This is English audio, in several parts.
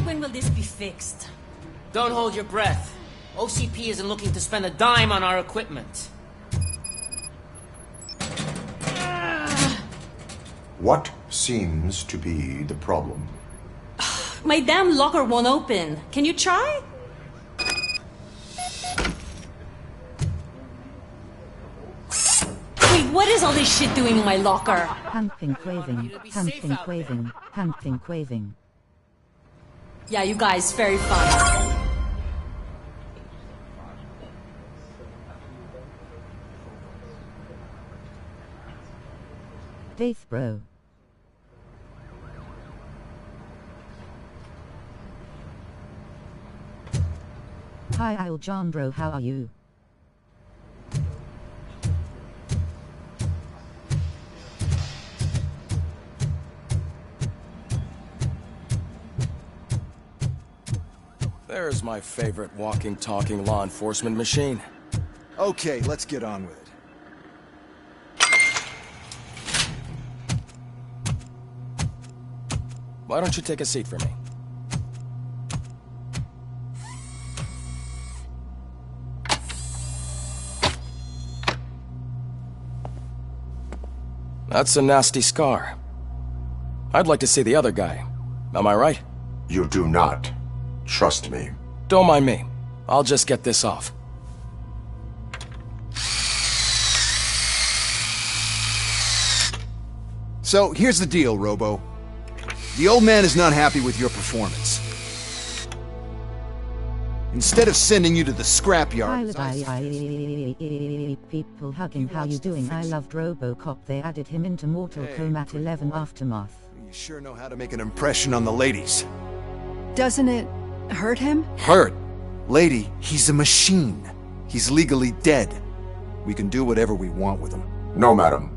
When will this be fixed? Don't hold your breath. OCP isn't looking to spend a dime on our equipment. What seems to be the problem? My damn locker won't open. Can you try? Wait, what is all this shit doing in my locker? Handping quaving, handping quaving, handping quaving. Yeah, you guys, very fun. Faith bro. Hi I'll John bro, how are you? There's my favorite walking, talking law enforcement machine. Okay, let's get on with it. Why don't you take a seat for me? That's a nasty scar. I'd like to see the other guy. Am I right? You do not. Trust me. Don't mind me. I'll just get this off. So, here's the deal, Robo. The old man is not happy with your performance. Instead of sending you to the scrapyard... People hugging, how you doing? I loved Robocop, they added him into Mortal Kombat 11 Aftermath. You sure know how to make an impression on the ladies. Doesn't it hurt him? Hurt? Lady, he's a machine. He's legally dead. We can do whatever we want with him. No, madam.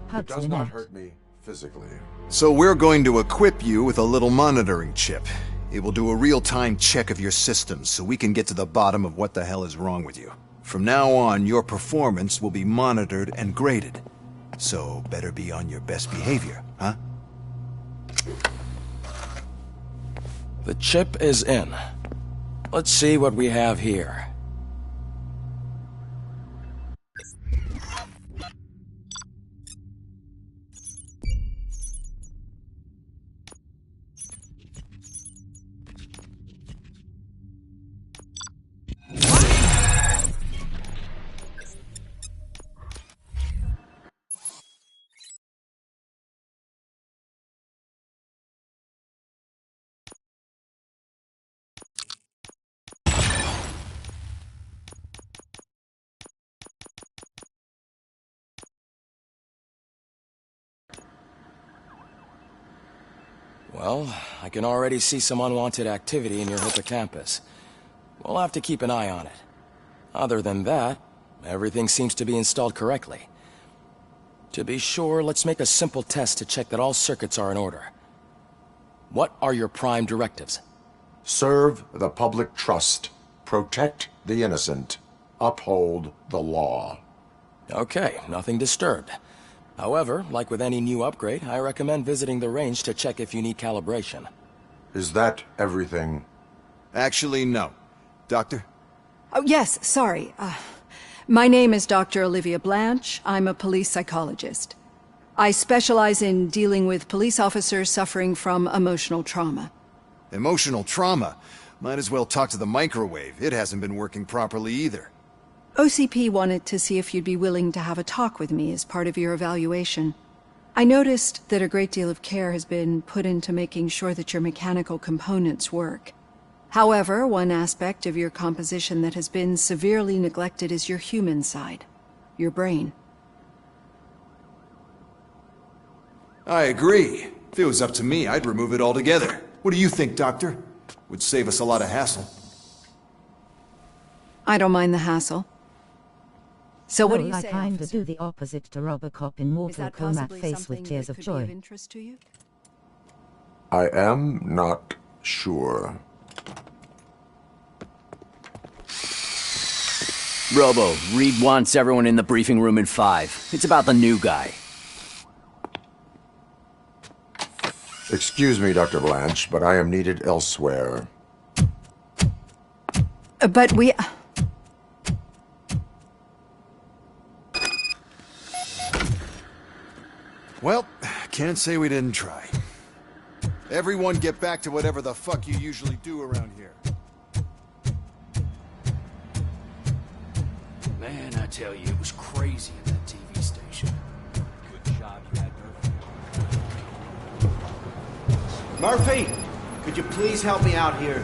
It Hugs does in not it. hurt me physically. So we're going to equip you with a little monitoring chip. It will do a real-time check of your systems so we can get to the bottom of what the hell is wrong with you. From now on, your performance will be monitored and graded. So better be on your best behavior, huh? The chip is in. Let's see what we have here. Well, I can already see some unwanted activity in your hippocampus. We'll have to keep an eye on it. Other than that, everything seems to be installed correctly. To be sure, let's make a simple test to check that all circuits are in order. What are your prime directives? Serve the public trust. Protect the innocent. Uphold the law. Okay, nothing disturbed. However, like with any new upgrade, I recommend visiting the range to check if you need calibration. Is that everything? Actually, no. Doctor? Oh, yes, sorry. My name is Dr. Olivia Blanche. I'm a police psychologist. I specialize in dealing with police officers suffering from emotional trauma. Emotional trauma? Might as well talk to the microwave. It hasn't been working properly either. OCP wanted to see if you'd be willing to have a talk with me as part of your evaluation. I noticed that a great deal of care has been put into making sure that your mechanical components work. However, one aspect of your composition that has been severely neglected is your human side, your brain. I agree. If it was up to me, I'd remove it altogether. What do you think, Doctor? Would save us a lot of hassle. I don't mind the hassle. So what do you I say, kinda officer? do the opposite to Robocop in Is Mortal that Kombat possibly face something with tears that of could be joy. of interest to you? I am not sure. Robo, Reed wants everyone in the briefing room in 5. It's about the new guy. Excuse me, Dr. Blanche, but I am needed elsewhere. But we... Well, can't say we didn't try. Everyone get back to whatever the fuck you usually do around here. Man, I tell you, it was crazy in that TV station. Good job you had Murphy. Murphy, could you please help me out here?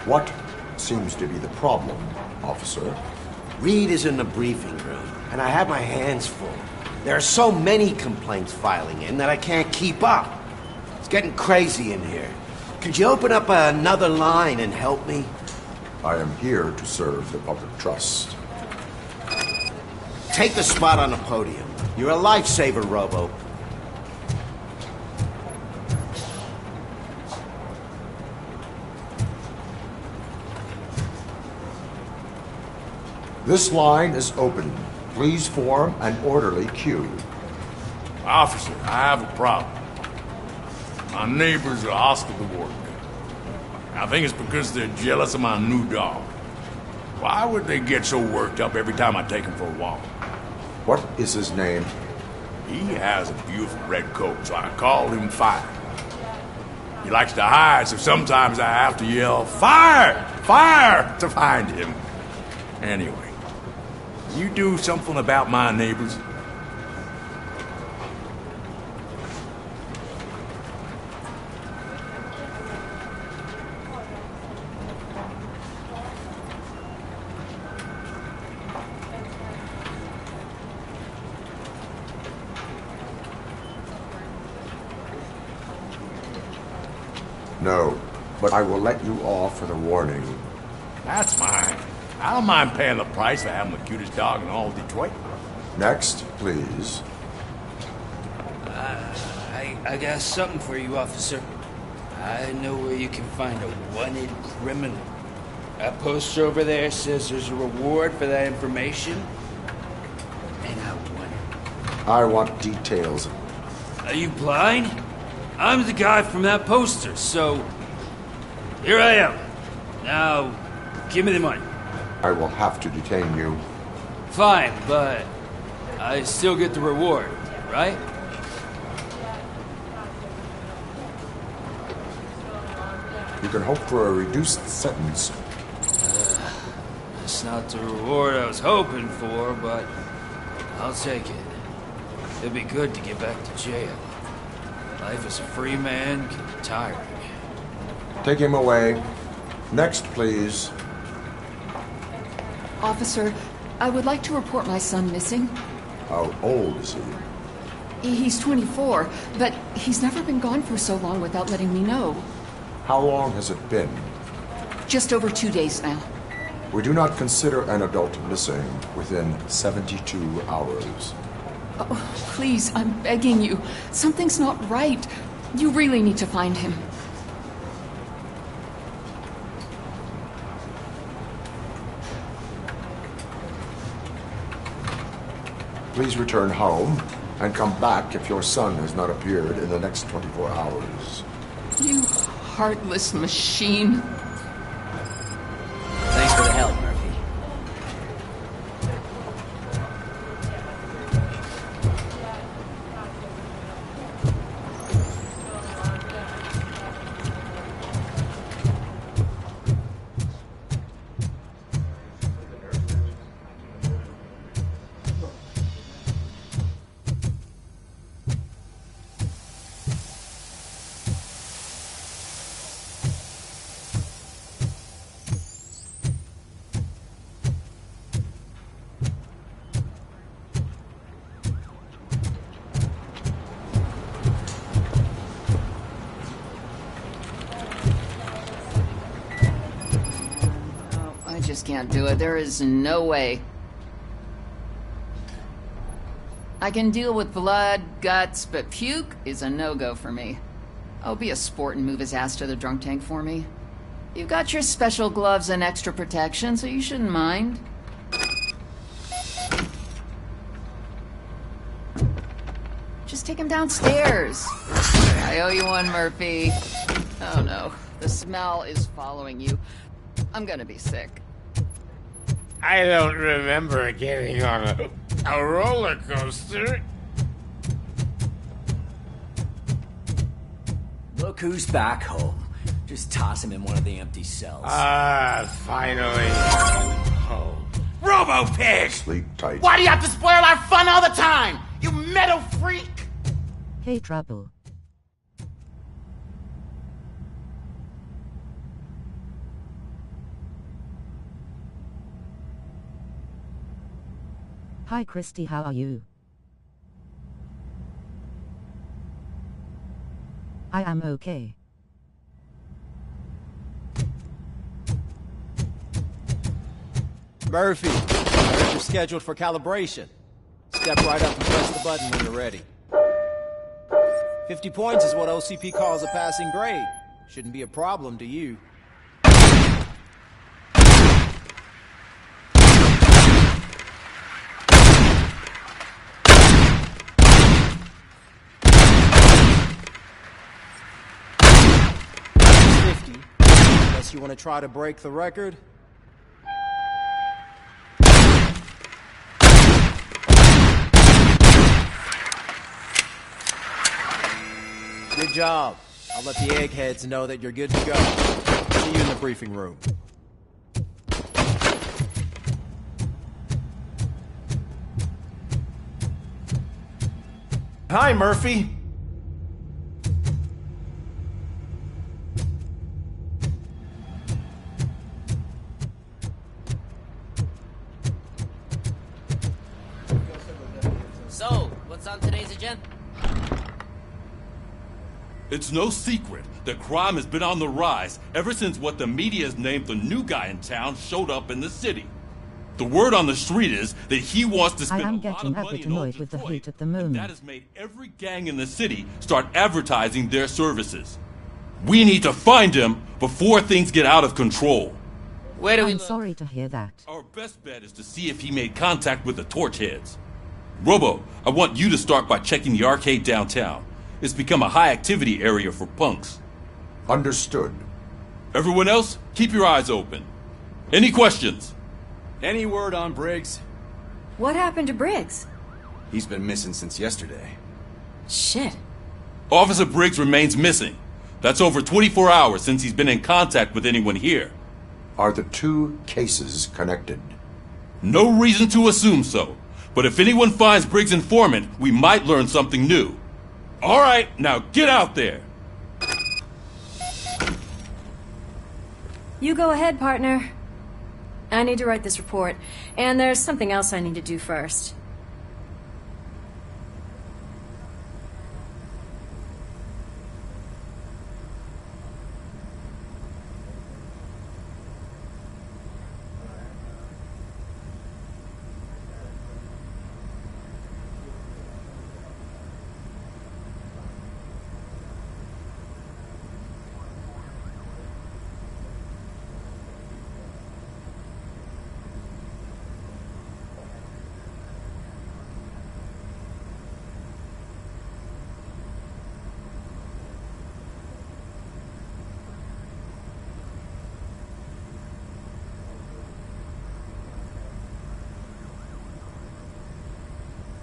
What seems to be the problem, officer? Reed is in the briefing room, and I have my hands full. There are so many complaints filing in that I can't keep up. It's getting crazy in here. Could you open up another line and help me? I am here to serve the public trust. Take the spot on the podium. You're a lifesaver, Robo. This line is open. Please form an orderly queue. Officer, I have a problem. My neighbors are hostile toward me. I think it's because they're jealous of my new dog. Why would they get so worked up every time I take him for a walk? What is his name? He has a beautiful red coat, so I called him Fire. He likes to hide, so sometimes I have to yell, "Fire! Fire!" to find him. Anyway, you do something about my neighbors? No, but I will let you off for the warning. That's mine. I don't mind paying the price for having the cutest dog in all of Detroit. Next, please. I got something for you, officer. I know where you can find a wanted criminal. That poster over there says there's a reward for that information, and I want it. I want details. Are you blind? I'm the guy from that poster, so here I am. Now, give me the money. I will have to detain you. Fine, but I still get the reward, right? You can hope for a reduced sentence. That's not the reward I was hoping for, but I'll take it. It'd be good to get back to jail. Life as a free man can be tiring. Take him away. Next, please. Officer, I would like to report my son missing. How old is he? He's 24, but he's never been gone for so long without letting me know. How long has it been? Just over 2 days now. We do not consider an adult missing within 72 hours. Oh, please, I'm begging you. Something's not right. You really need to find him. Please return home and come back if your son has not appeared in the next 24 hours. You heartless machine. Thanks for the help, Murphy. Just can't do it. There is no way. I can deal with blood, guts, but puke is a no-go for me. I'll be a sport and move his ass to the drunk tank for me. You've got your special gloves and extra protection, so you shouldn't mind. Just take him downstairs. I owe you one, Murphy. Oh no, the smell is following you. I'm gonna be sick. I don't remember getting on a roller coaster. Look who's back home. Just toss him in one of the empty cells. Finally. Oh. Robo-Pig! Sleep tight. Why do you have to spoil our fun all the time? You metal freak! Hey, Trouble. Hi, Christy, how are you? I am okay. Murphy, you're scheduled for calibration. Step right up and press the button when you're ready. 50 points is what OCP calls a passing grade. Shouldn't be a problem to you. Unless you want to try to break the record. Good job. I'll let the eggheads know that you're good to go. See you in the briefing room. Hi, Murphy. So, what's on today's agenda? It's no secret that crime has been on the rise ever since what the media has named the new guy in town showed up in the city. The word on the street is that he wants to spend I am a lot getting of a money bit in old annoyed with the Detroit, heat at the and moment. that has made every gang in the city start advertising their services. We need to find him before things get out of control. Where do we I'm look? sorry to hear that. Our best bet is to see if he made contact with the torch heads. Robo, I want you to start by checking the arcade downtown. It's become a high-activity area for punks. Understood. Everyone else, keep your eyes open. Any questions? Any word on Briggs? What happened to Briggs? He's been missing since yesterday. Shit. Officer Briggs remains missing. That's over 24 hours since he's been in contact with anyone here. Are the two cases connected? No reason to assume so. But if anyone finds Briggs' informant, we might learn something new. All right, now get out there. You go ahead, partner. I need to write this report, and there's something else I need to do first.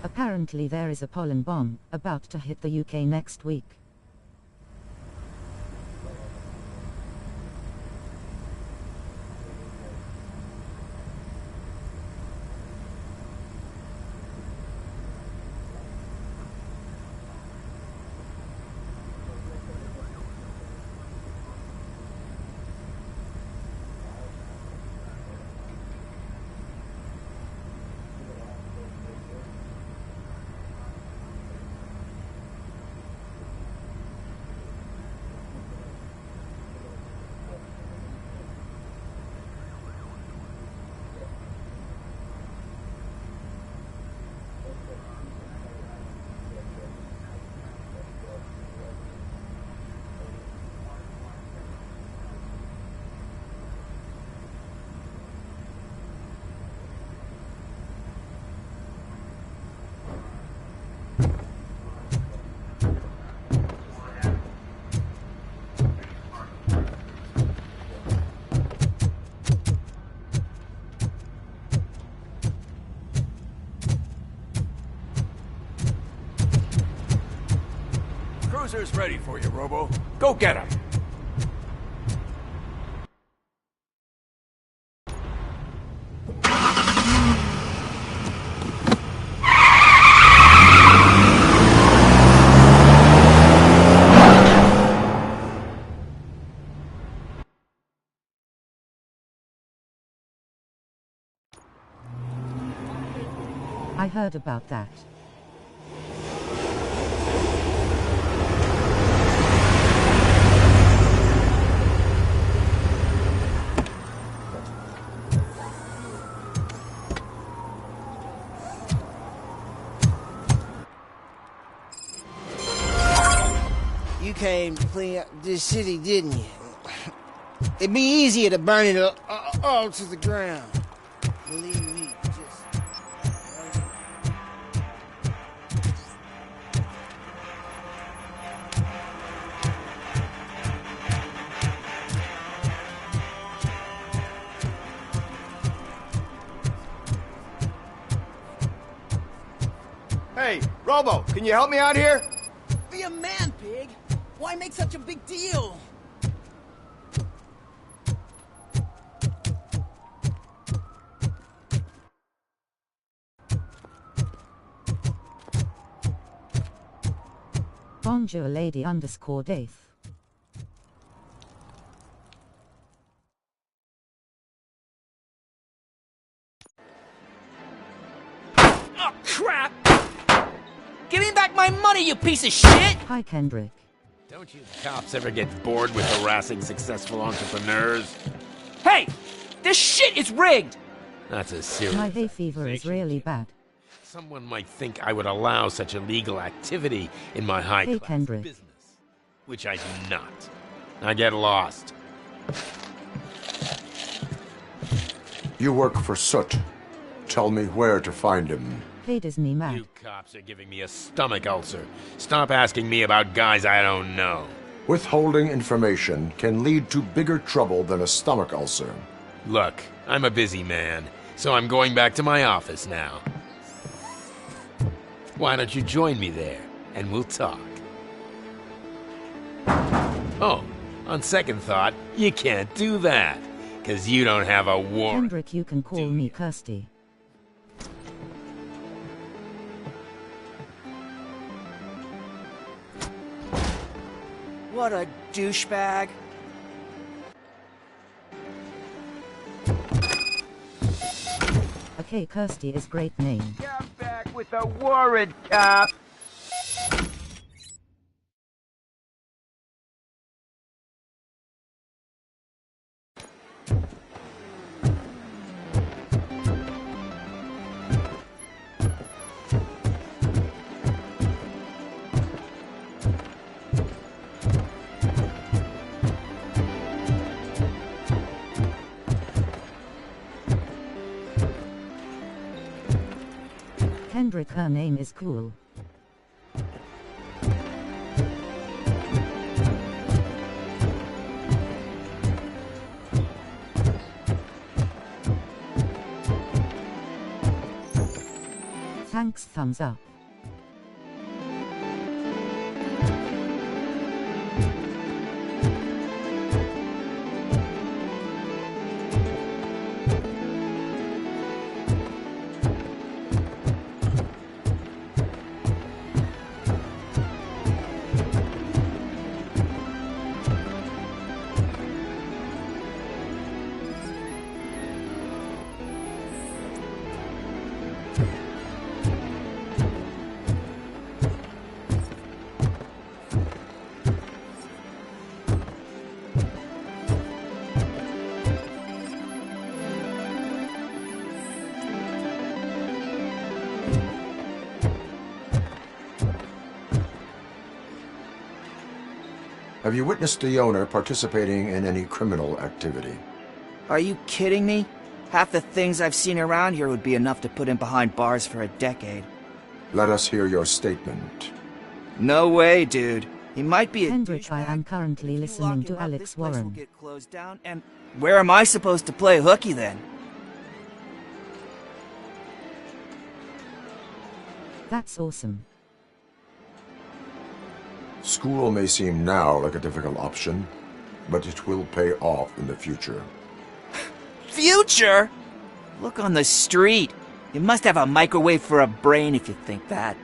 Apparently there is a pollen bomb about to hit the UK next week. Cruiser's ready for you, Robo. Go get him. I heard about that. You came to clean up this city, didn't you? It'd be easier to burn it all to the ground. Believe me, just... Hey, Robo, can you help me out here? Be a man, Pig. Why make such a big deal? Bonjour, lady_Dave. Oh, crap! Give me back my money, you piece of shit! Hi, Kendrick. Don't you cops ever get bored with harassing successful entrepreneurs? Hey! This shit is rigged! That's a serious... My hay fever is really bad. Someone might think I would allow such illegal activity in my high-class business, which I do not. I get lost. You work for Soot. Tell me where to find him. Hey, Disney mad. You cops are giving me a stomach ulcer. Stop asking me about guys I don't know. Withholding information can lead to bigger trouble than a stomach ulcer. Look, I'm a busy man, so I'm going back to my office now. Why don't you join me there, and we'll talk. Oh, on second thought, you can't do that, because you don't have a warrant. Kendrick, you can call me Kirsty. What a douchebag. Okay, Kirsty is great name. Come back with a warrant, cop! Kendrick, her name is cool. Thanks, thumbs up. Have you witnessed the owner participating in any criminal activity? Are you kidding me? Half the things I've seen around here would be enough to put him behind bars for a decade. Let us hear your statement. No way, dude. He might be a Kendrick, I am currently listening to Alex Warren. get closed down, and where am I supposed to play hooky then? That's awesome. School may seem now like a difficult option, but it will pay off in the future. Future? Look on the street. You must have a microwave for a brain if you think that.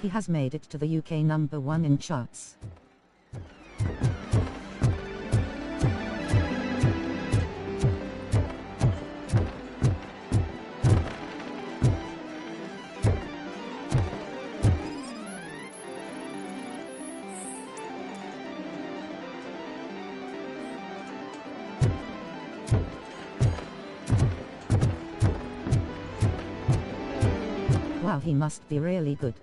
He has made it to the UK #1 in charts. Wow, he must be really good.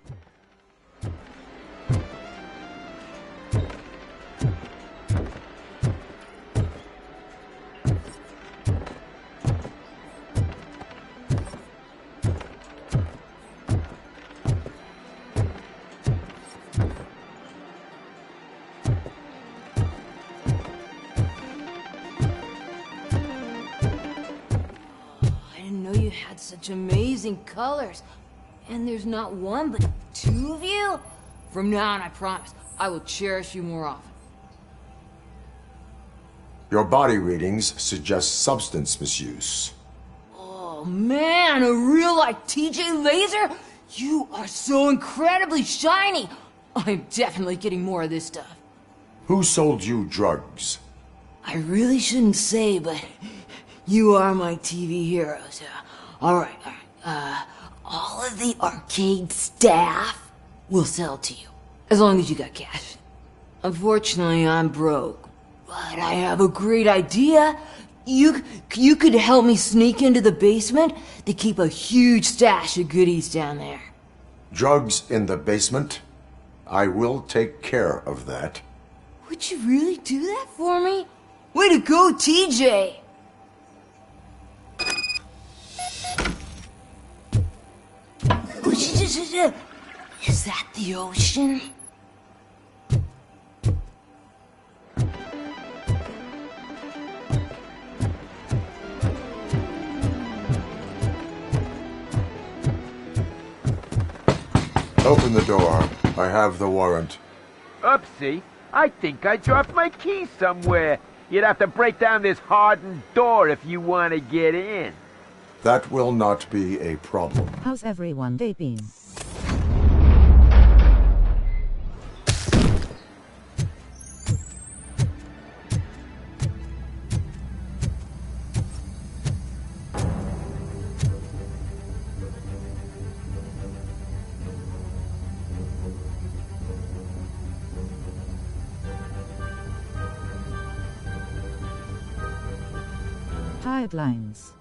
Such amazing colors. And there's not one, but two of you? From now on, I promise, I will cherish you more often. Your body readings suggest substance misuse. Oh man, a real-life TJ laser? You are so incredibly shiny. I'm definitely getting more of this stuff. Who sold you drugs? I really shouldn't say, but you are my TV heroes. Alright. All of the arcade staff will sell to you, as long as you got cash. Unfortunately, I'm broke, but I have a great idea. You could help me sneak into the basement. They keep a huge stash of goodies down there. Drugs in the basement? I will take care of that. Would you really do that for me? Way to go, TJ! Is that the ocean? Open the door. I have the warrant. Oopsie. I think I dropped my keys somewhere. You'd have to break down this hardened door if you want to get in. That will not be a problem. How's everyone day been? Tired lines.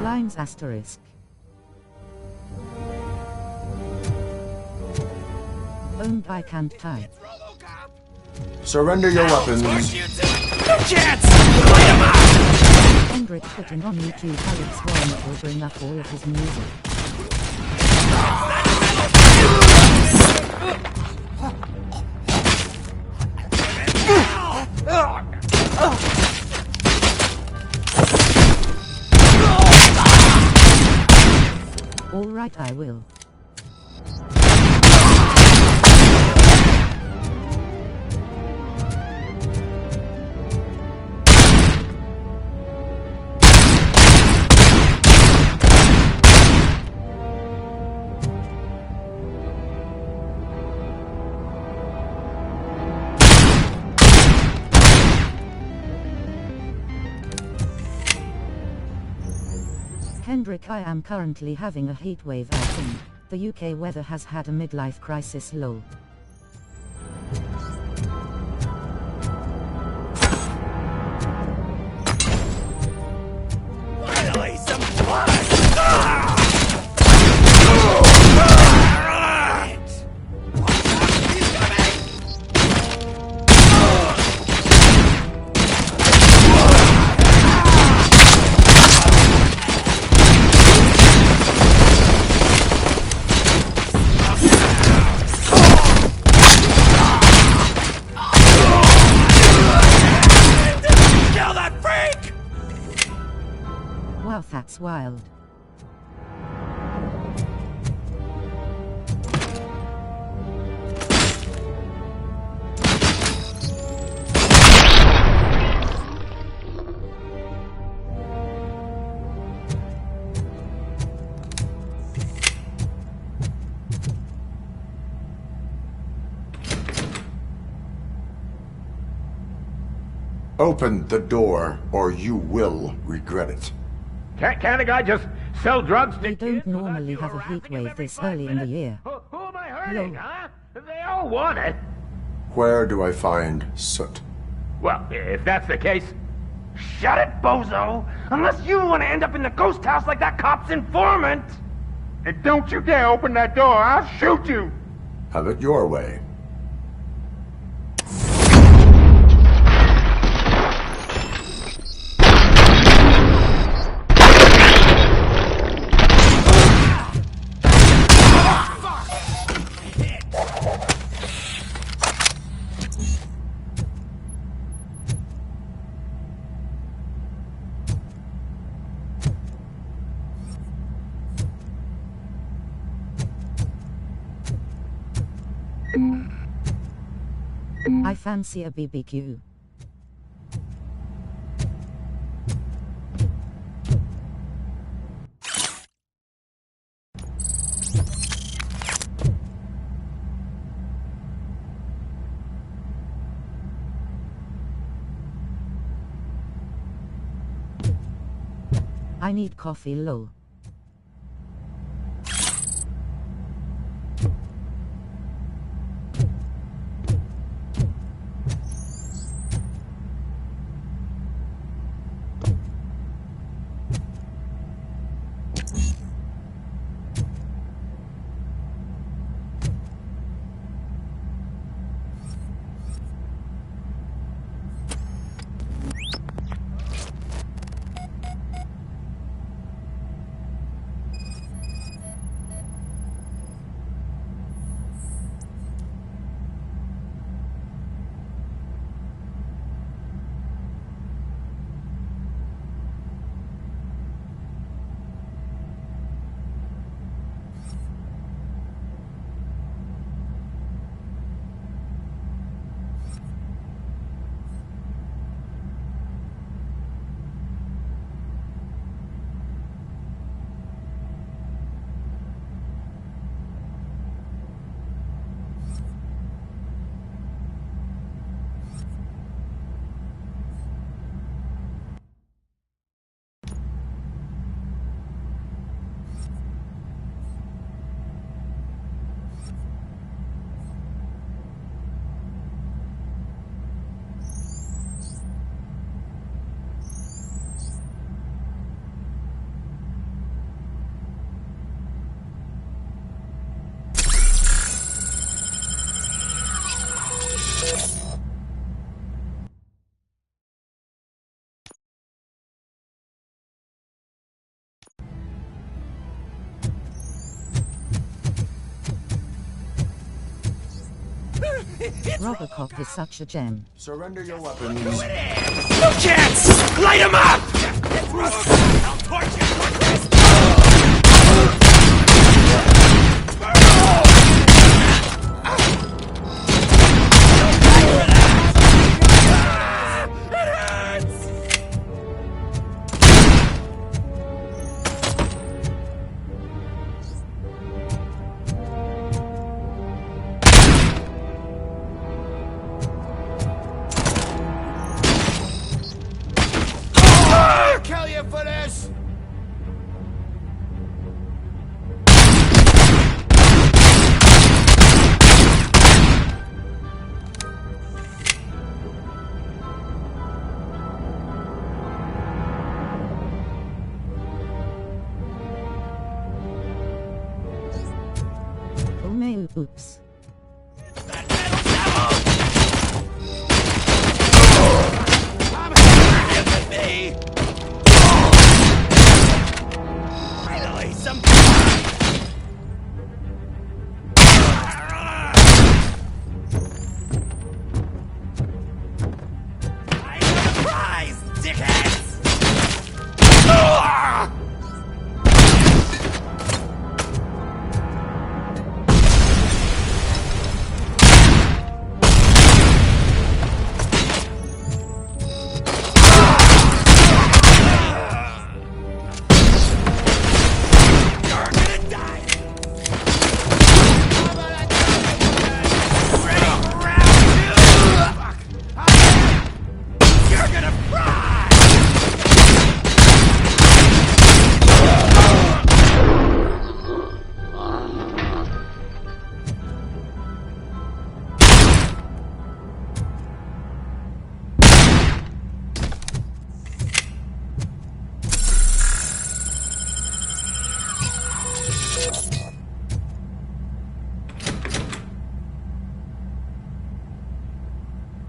Lines asterisk. Owned I can't type. Surrender your weapons. No chance! Light him up! Hendrik putting on YouTube Alex Warren will bring up all of his music. All right, I will. Hendrik, I am currently having a heatwave out in the UK. Weather has had a midlife crisis. Lol. Finally, some blood! That's wild. Open the door, or you will regret it. Can't a guy just sell drugs to We don't kids without normally you have a harassing heat him wave every this 5 early in the minutes? year. Who am I hurting, Hello. huh? They all want it. Where do I find soot? Well, if that's the case, shut it, bozo! Unless you want to end up in the ghost house like that cop's informant! And don't you dare open that door, I'll shoot you! Have it your way. I fancy a BBQ. I need coffee, lol. Robocop is such a gem. Surrender your weapons. No chance! Light him up! I'll torch you! Kill you for this! Oh my oops. Finally, some. I have a prize, dickheads!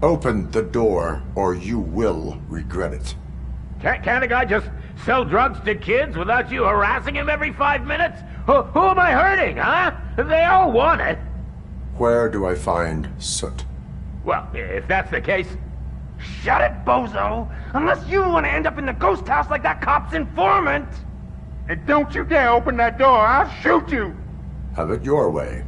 Open the door, or you will regret it. Can't a guy just sell drugs to kids without you harassing him every 5 minutes? Who am I hurting, huh? They all want it. Where do I find Soot? Well, if that's the case, shut it, bozo! Unless you want to end up in the ghost house like that cop's informant! And don't you dare open that door, I'll shoot you! Have it your way.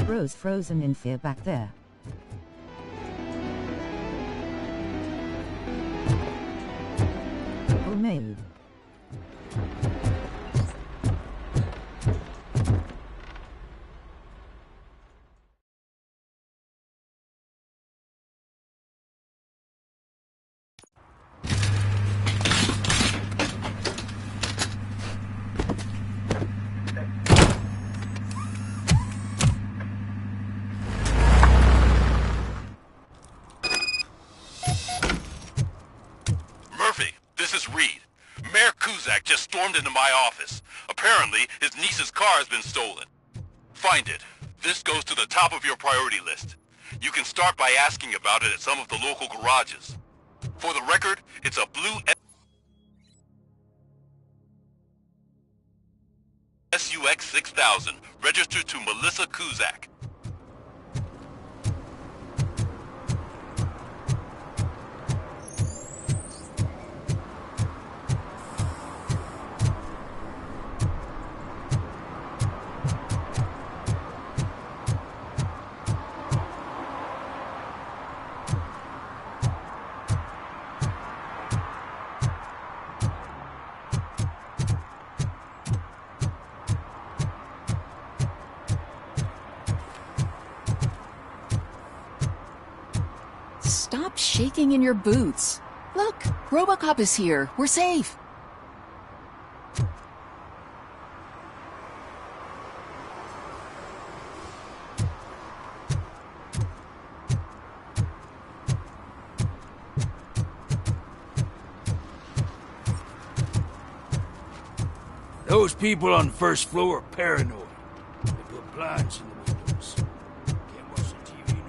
Rose frozen in fear back there. Oh, maid. Just stormed into my office. Apparently, his niece's car has been stolen. Find it. This goes to the top of your priority list. You can start by asking about it at some of the local garages. For the record, it's a blue SUX 6000, registered to Melissa Kuzak. Stop shaking in your boots. Look, Robocop is here. We're safe. Those people on the first floor are paranoid. They put blinds in the windows. Can't watch the TV, no.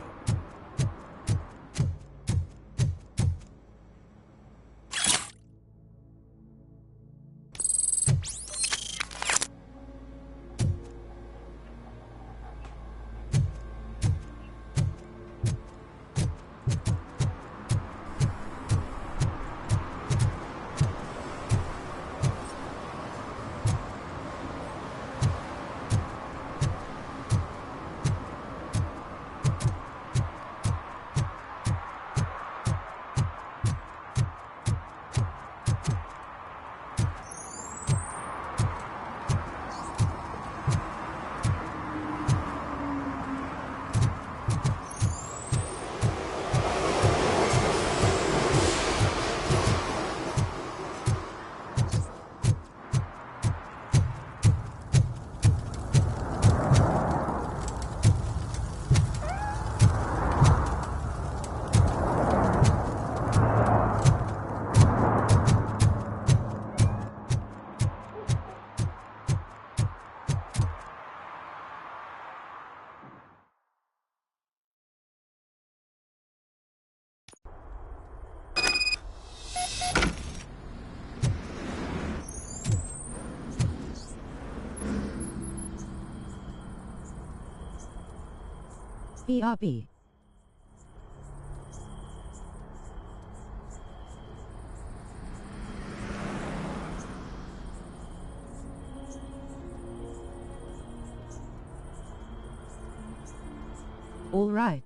BRB. All right.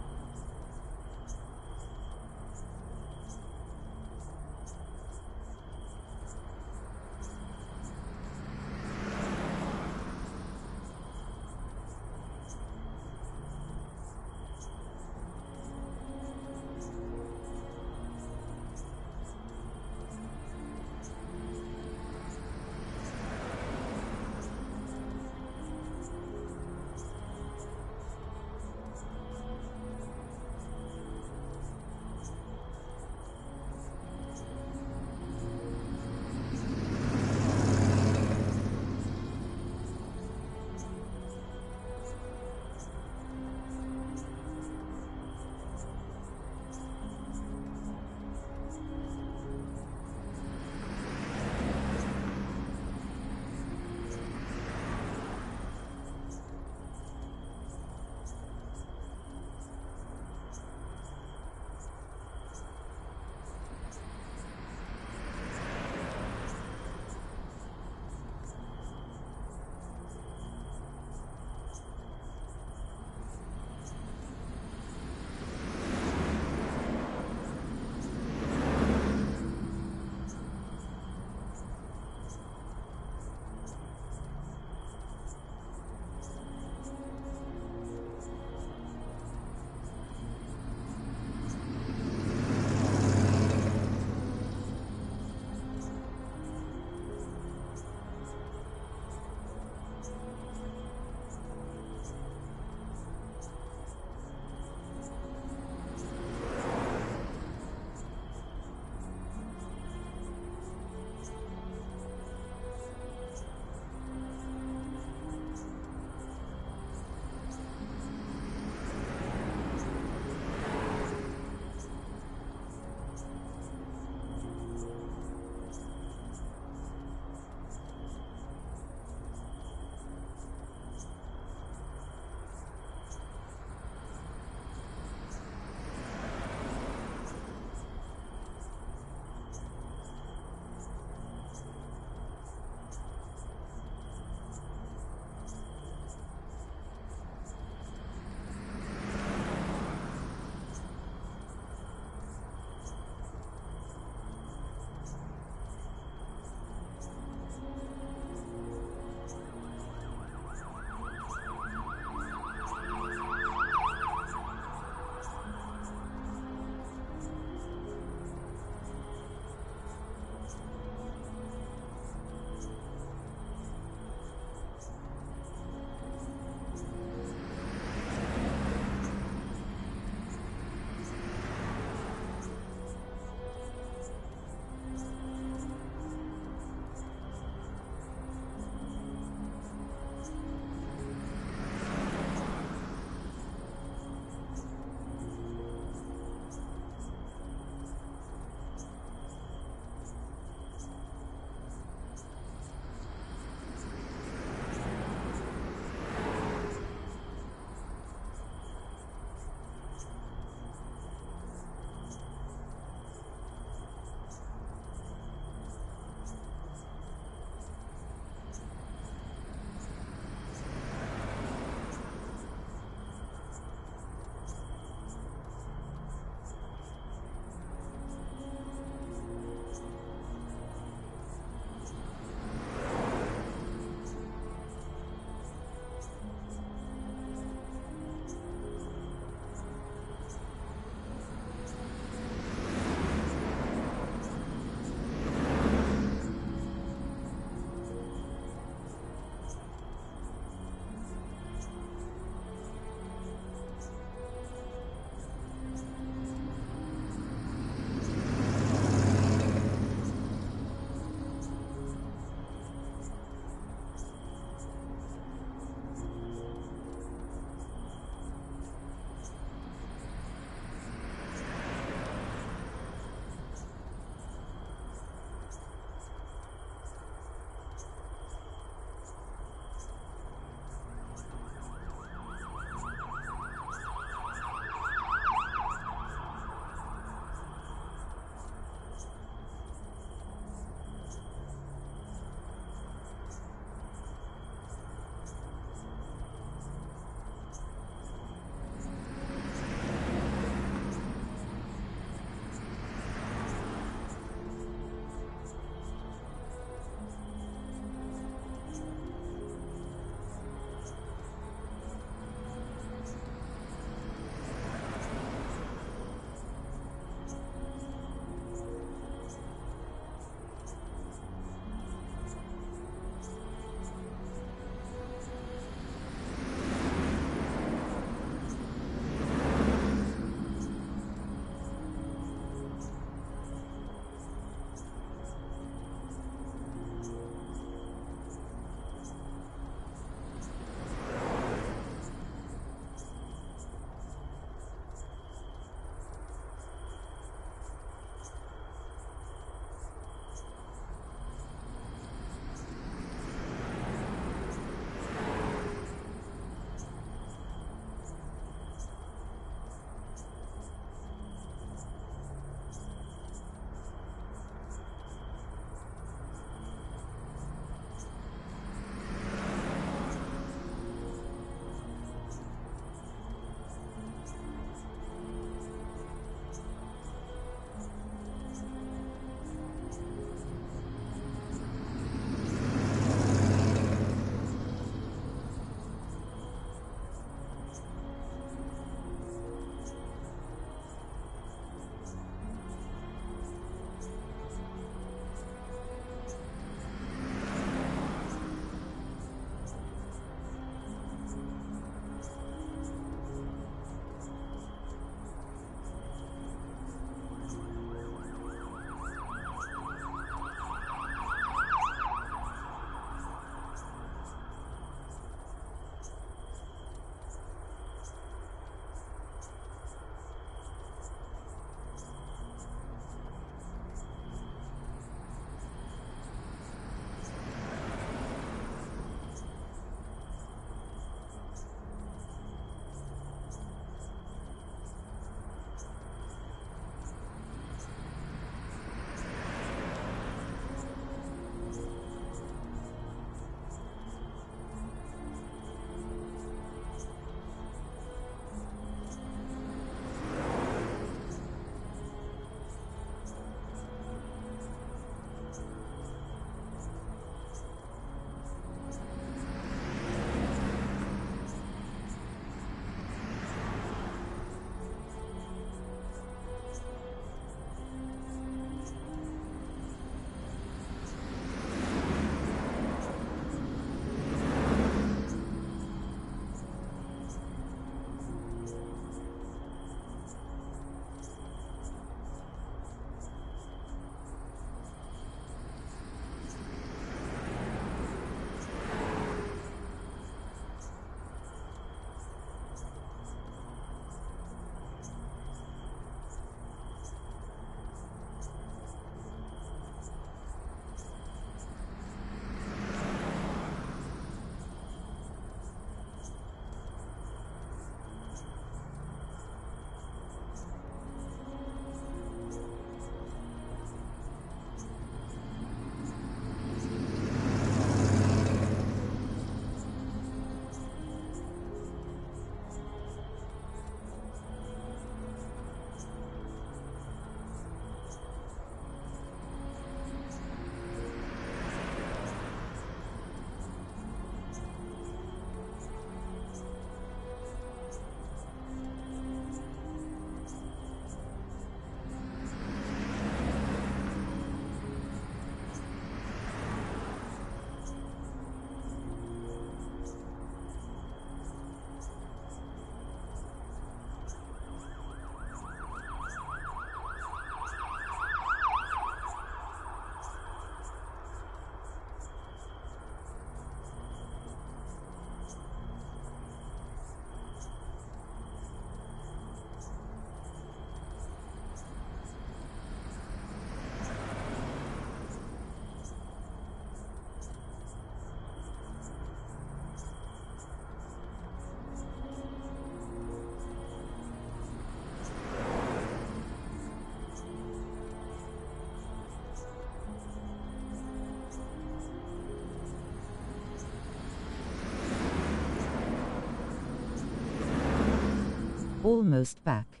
Almost back.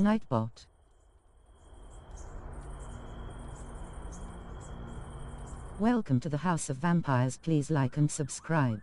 Nightbot. Welcome to the House of Vampires. Please like and subscribe.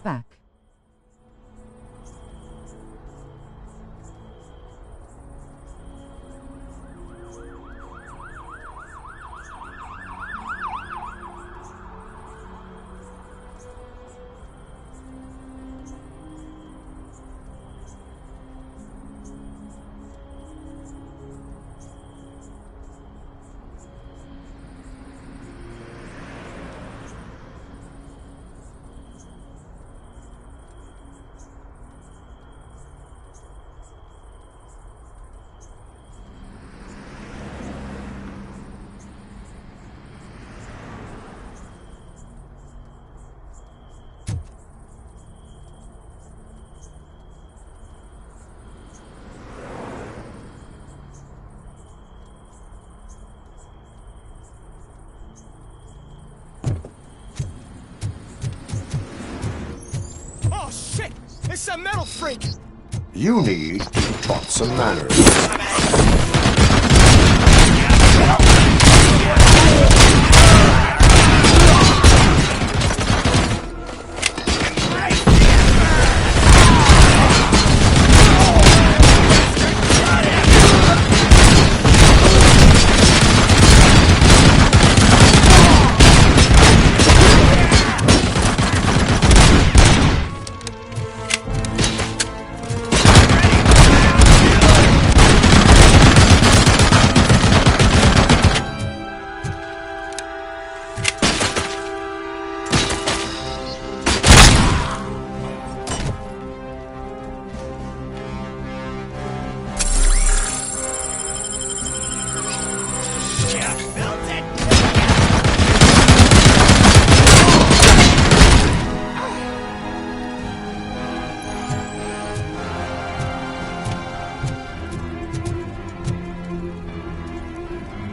back. Oh shit! It's a metal freak! You need to be taught some manners.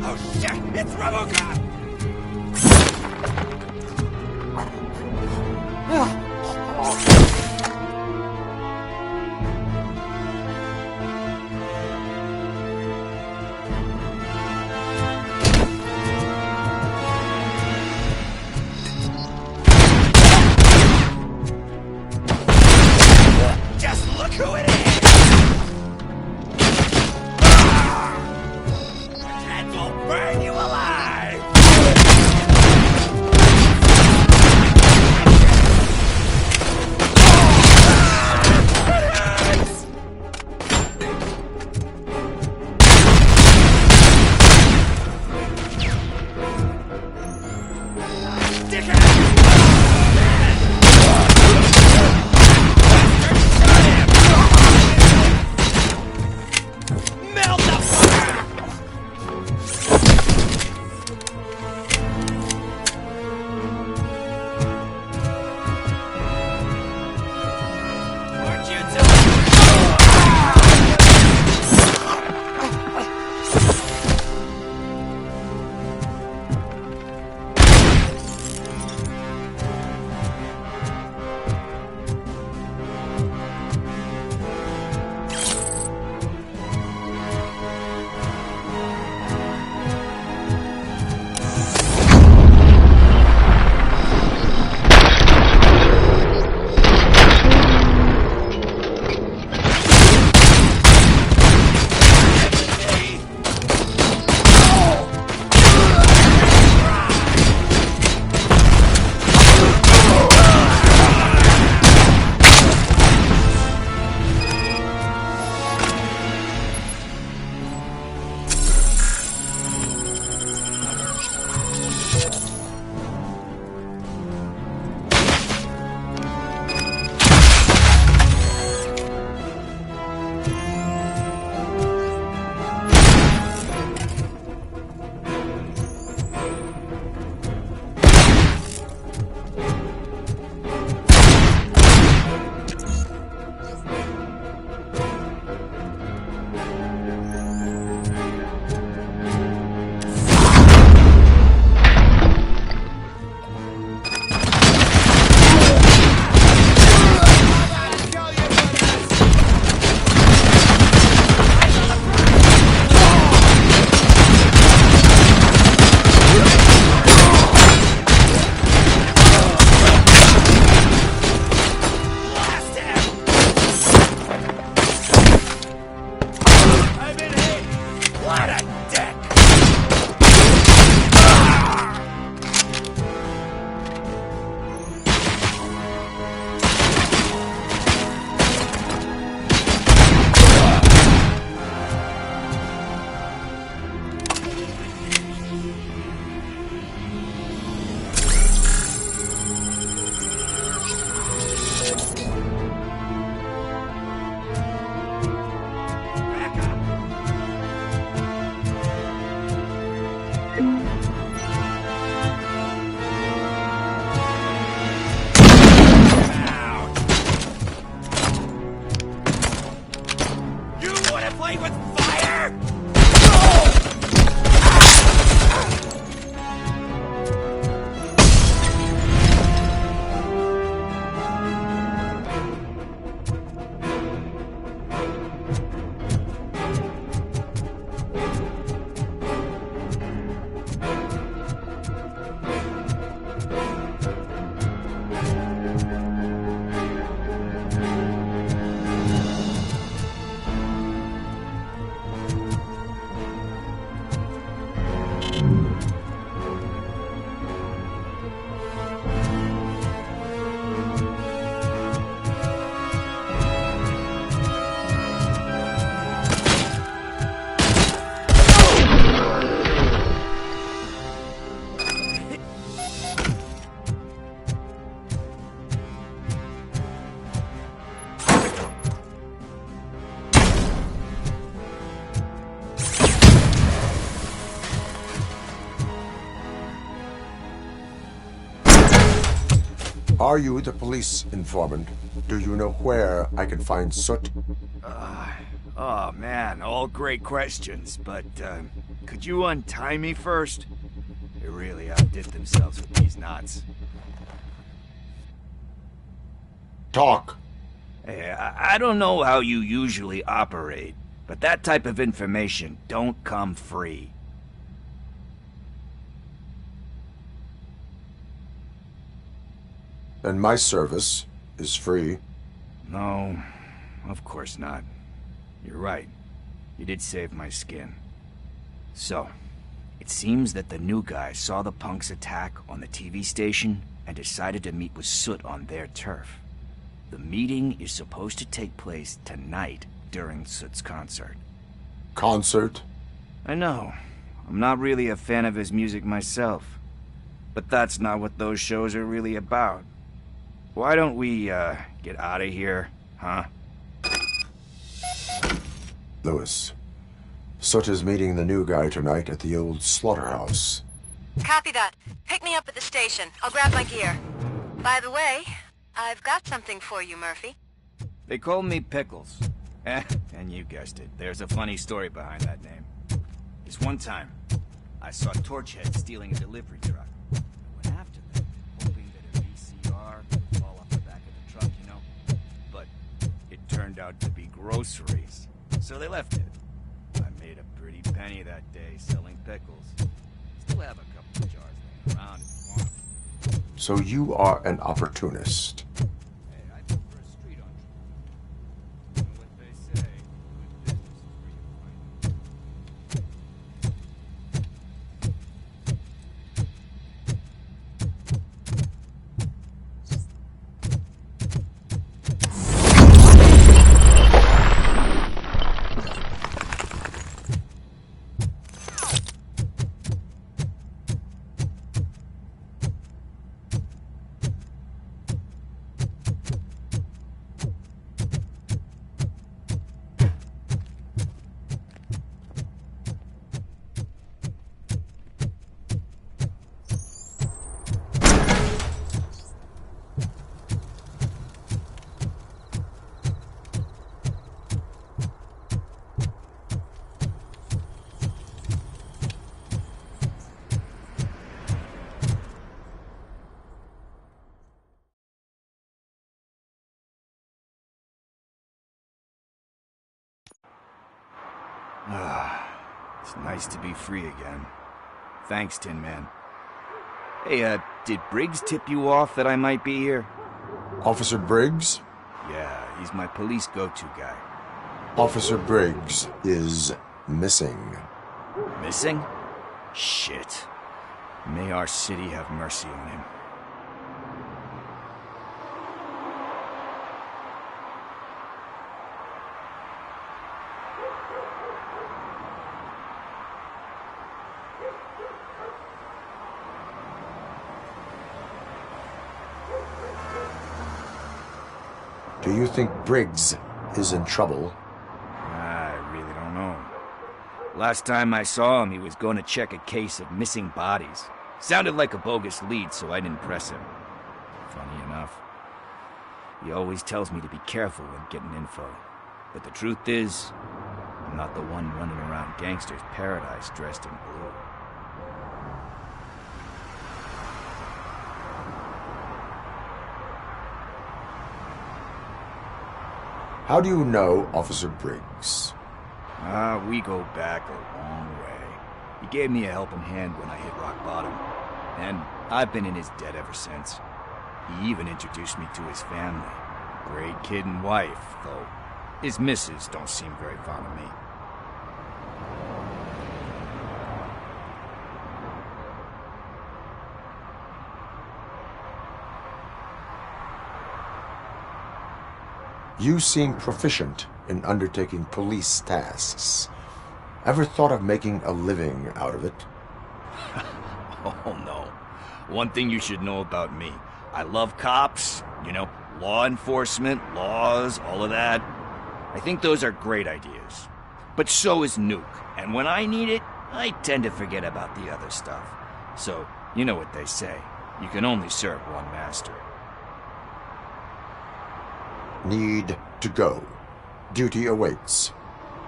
Oh shit! It's Robocop! Just look who it is! Heads will burn you alive! Are you the police informant? Do you know where I can find Soot? Oh man, all great questions, but could you untie me first? They really outdid themselves with these knots. Talk. Hey, I don't know how you usually operate, but that type of information don't come free. And my service is free. No, of course not. You're right. You did save my skin. So, it seems that the new guy saw the punks attack on the TV station and decided to meet with Soot on their turf. The meeting is supposed to take place tonight during Soot's concert. Concert? I know. I'm not really a fan of his music myself. But that's not what those shows are really about. Why don't we, get out of here, huh? Lewis, Soot is meeting the new guy tonight at the old slaughterhouse. Copy that. Pick me up at the station. I'll grab my gear. By the way, I've got something for you, Murphy. They call me Pickles. And you guessed it, there's a funny story behind that name. This one time, I saw Torchhead stealing a delivery truck. I went after them, hoping that a VCR would fall off the back of the truck, you know? But it turned out to be groceries, so they left it. I made a pretty penny that day selling pickles. Still have a couple of jars laying around if you want them. So you are an opportunist. It's nice to be free again. Thanks, Tin Man. Hey, did Briggs tip you off that I might be here? Officer Briggs? Yeah, he's my police go-to guy. Officer Briggs is missing. Missing? Shit. May our city have mercy on him. Do you think Briggs is in trouble? I really don't know. Last time I saw him, he was going to check a case of missing bodies. Sounded like a bogus lead, so I didn't press him. Funny enough. He always tells me to be careful when getting info. But the truth is, I'm not the one running around gangster's paradise dressed in blue. How do you know Officer Briggs? We go back a long way. He gave me a helping hand when I hit rock bottom. And I've been in his debt ever since. He even introduced me to his family. Great kid and wife, though his missus don't seem very fond of me. You seem proficient in undertaking police tasks. Ever thought of making a living out of it? Oh no. One thing you should know about me. I love cops, you know, law enforcement, laws, all of that. I think those are great ideas. But so is Nuke, and when I need it, I tend to forget about the other stuff. So, you know what they say. You can only serve one master. need to go. Duty awaits.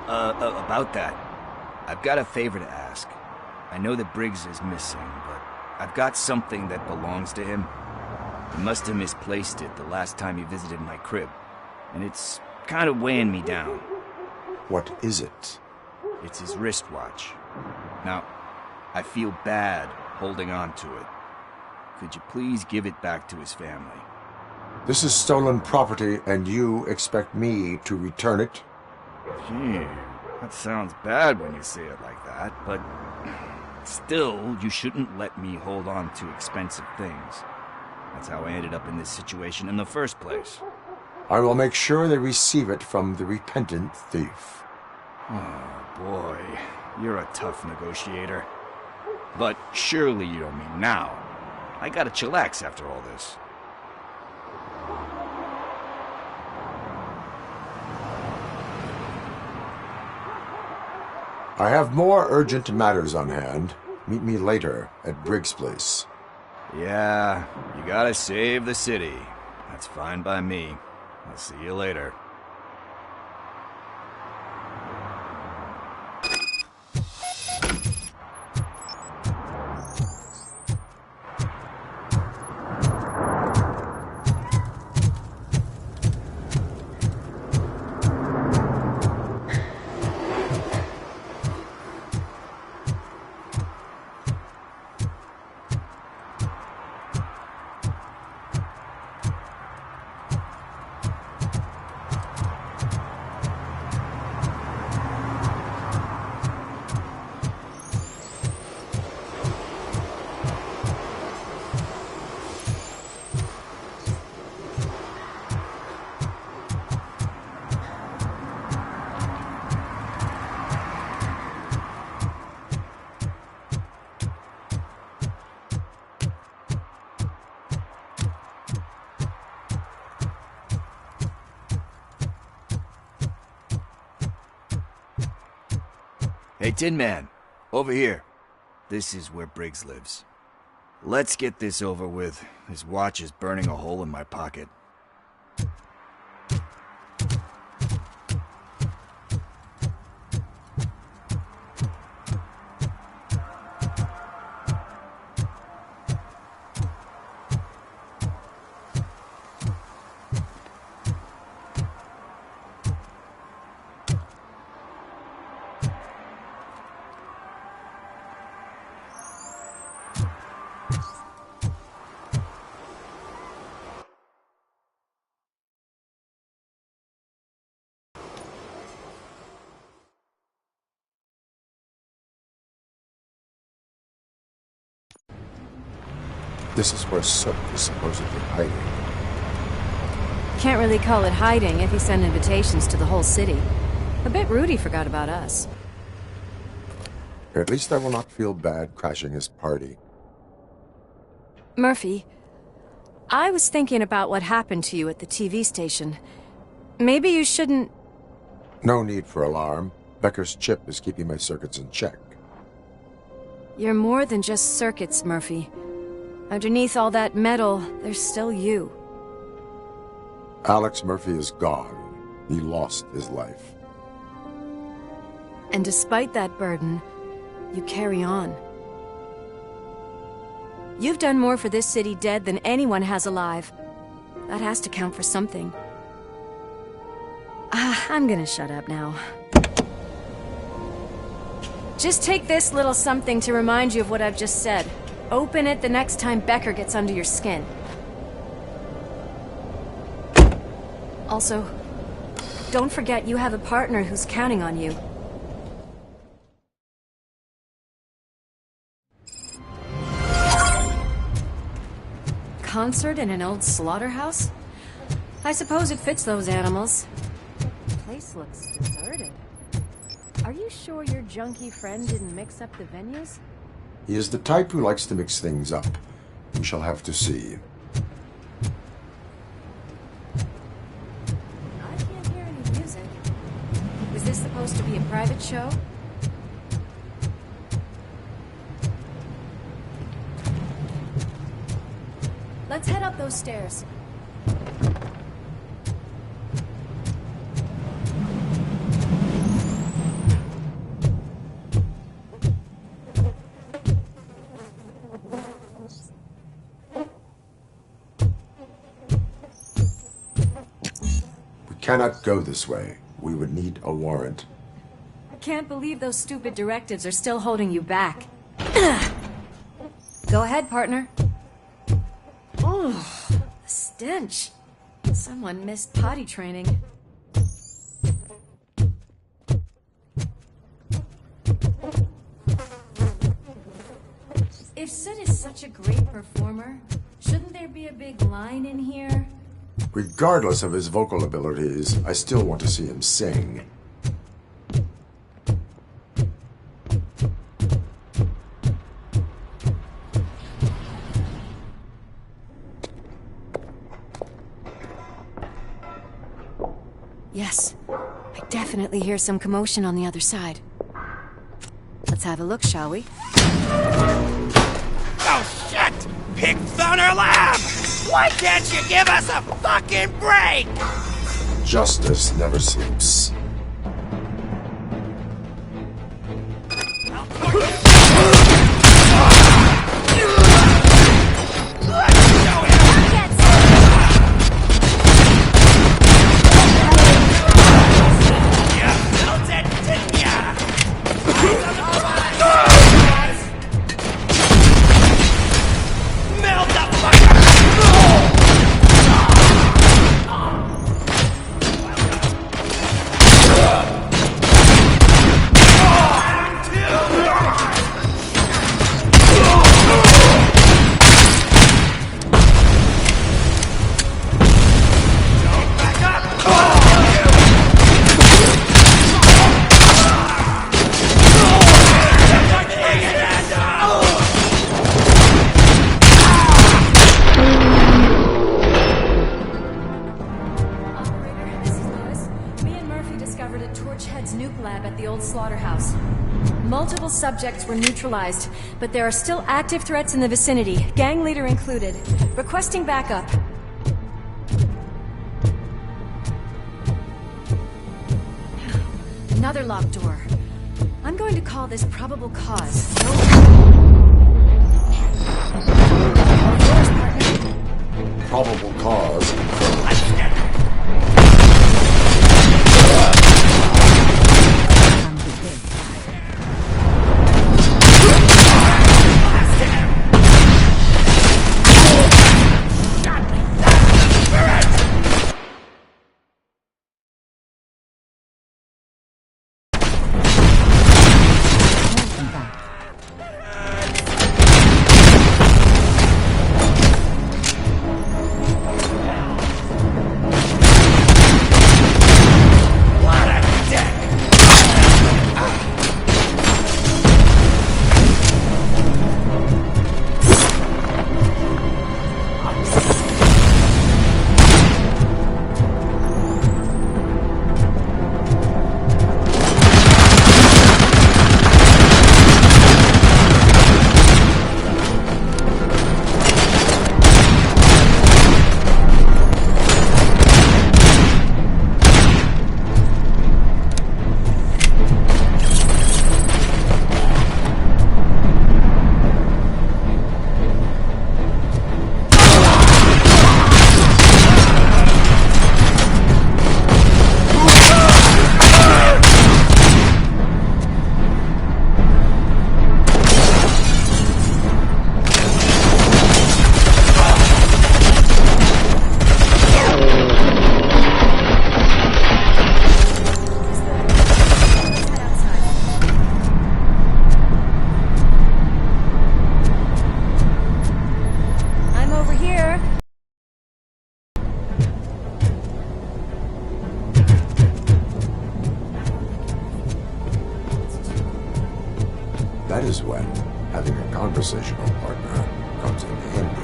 About that, I've got a favor to ask. I know that Briggs is missing, but I've got something that belongs to him. He must have misplaced it the last time he visited my crib, and it's kind of weighing me down. What is it? It's his wristwatch. Now, I feel bad holding on to it. Could you please give it back to his family? This is stolen property, and you expect me to return it? Gee, that sounds bad when you say it like that, but still, you shouldn't let me hold on to expensive things. That's how I ended up in this situation in the first place. I will make sure they receive it from the repentant thief. Oh, boy. You're a tough negotiator. But surely you don't mean now. I gotta chillax after all this. I have more urgent matters on hand. Meet me later at Briggs' place. Yeah, you gotta save the city. That's fine by me. I'll see you later. Hey, Tin Man, over here. This is where Briggs lives. Let's get this over with. His watch is burning a hole in my pocket. This is where Soap is supposedly hiding. Can't really call it hiding if he sent invitations to the whole city. A bit rude he forgot about us. At least I will not feel bad crashing his party. Murphy, I was thinking about what happened to you at the TV station. Maybe you shouldn't... No need for alarm. Becker's chip is keeping my circuits in check. You're more than just circuits, Murphy. Underneath all that metal, there's still you. Alex Murphy is gone. He lost his life. And despite that burden, you carry on. You've done more for this city dead than anyone has alive. That has to count for something. I'm gonna shut up now. Just take this little something to remind you of what I've just said. Open it the next time Becker gets under your skin. Also, don't forget you have a partner who's counting on you. Concert in an old slaughterhouse? I suppose it fits those animals. The place looks deserted. Are you sure your junkie friend didn't mix up the venues? He is the type who likes to mix things up. We shall have to see. I can't hear any music. Was this supposed to be a private show? Let's head up those stairs. cannot go this way. We would need a warrant. I can't believe those stupid directives are still holding you back. Go ahead, partner. Oh, the stench. Someone missed potty training. If Sid is such a great performer, shouldn't there be a big line in here? Regardless of his vocal abilities, I still want to see him sing. Yes, I definitely hear some commotion on the other side. Let's have a look, shall we? Oh, shit! Pig Thunder Lab! Why can't you give us a fucking break? Justice never sleeps. Multiple subjects were neutralized, but there are still active threats in the vicinity, gang leader included. Requesting backup. Another locked door. I'm going to call this probable cause. Probable cause. That is when having a conversational partner comes in handy.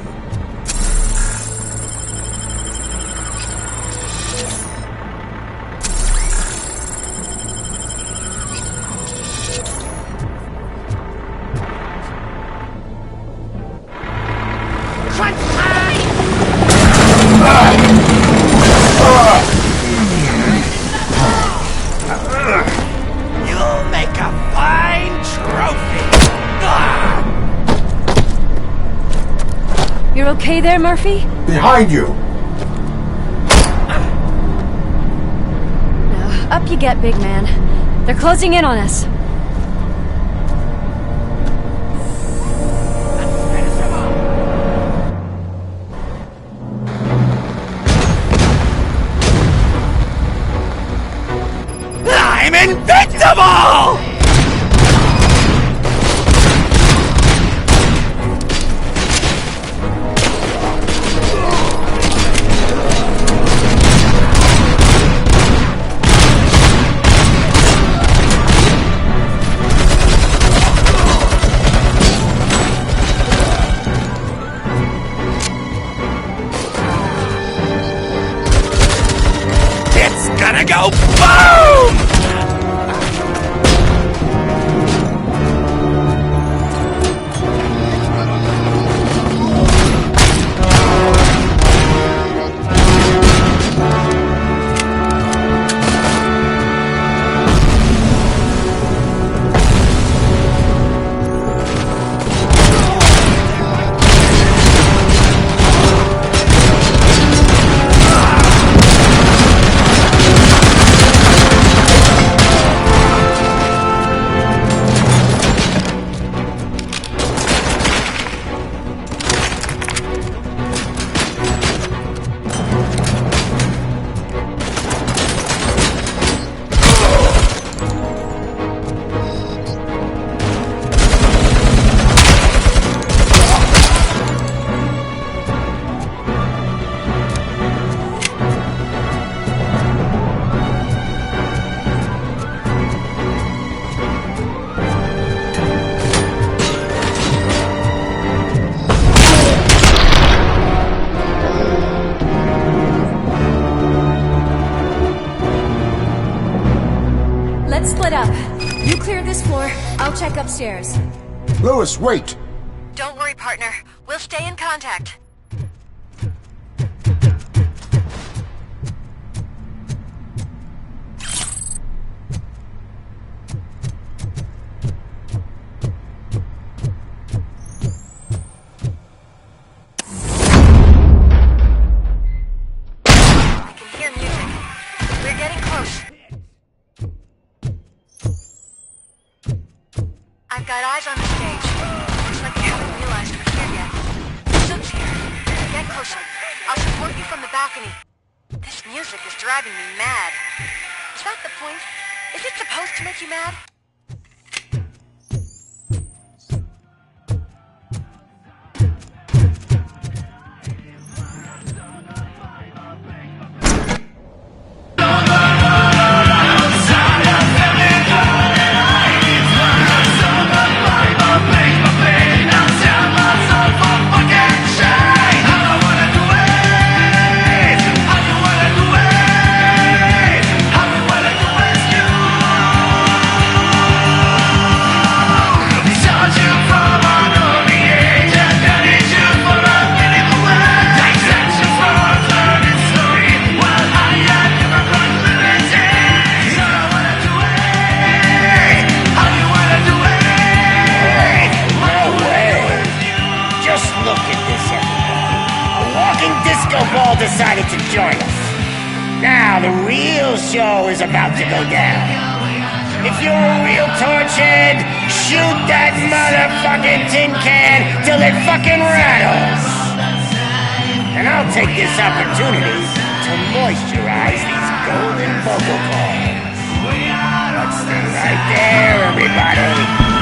You'll make a fine trophy! You're okay there, Murphy? Behind you! you get, big man. They're closing in on us. I'm invincible! It's gonna go boom! Let's split up. You clear this floor, I'll check upstairs. Lewis, wait! Don't worry, partner. We'll stay in contact. I can hear music. We're getting close. I've got eyes on the stage. Looks like they haven't realized we're here yet. Soup's here. Get closer. I'll support you from the balcony. This music is driving me mad. Is that the point? Is it supposed to make you mad? Decided to join us. Now the real show is about to go down. If you're a real torchhead, shoot that motherfucking tin can till it fucking rattles. And I'll take this opportunity to moisturize these golden vocal cords. Let's stay right there, everybody.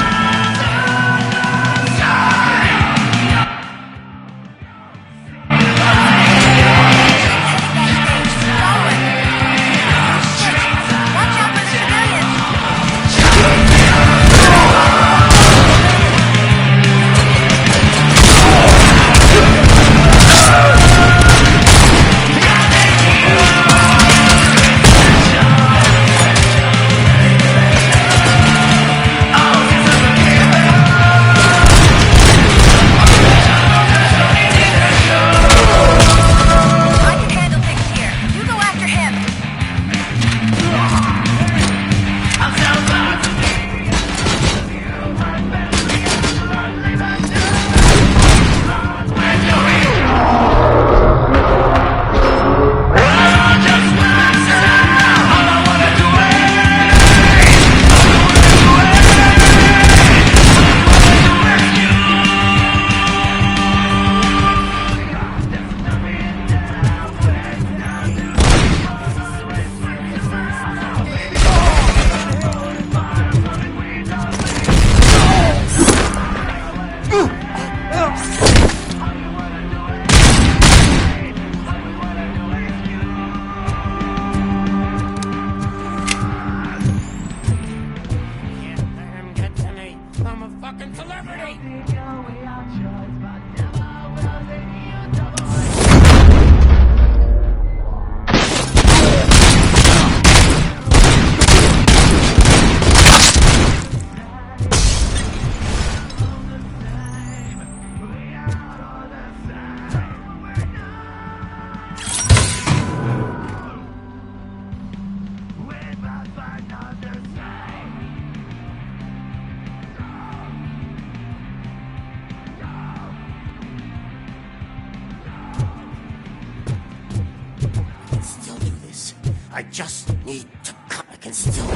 I just need to cut. I can still...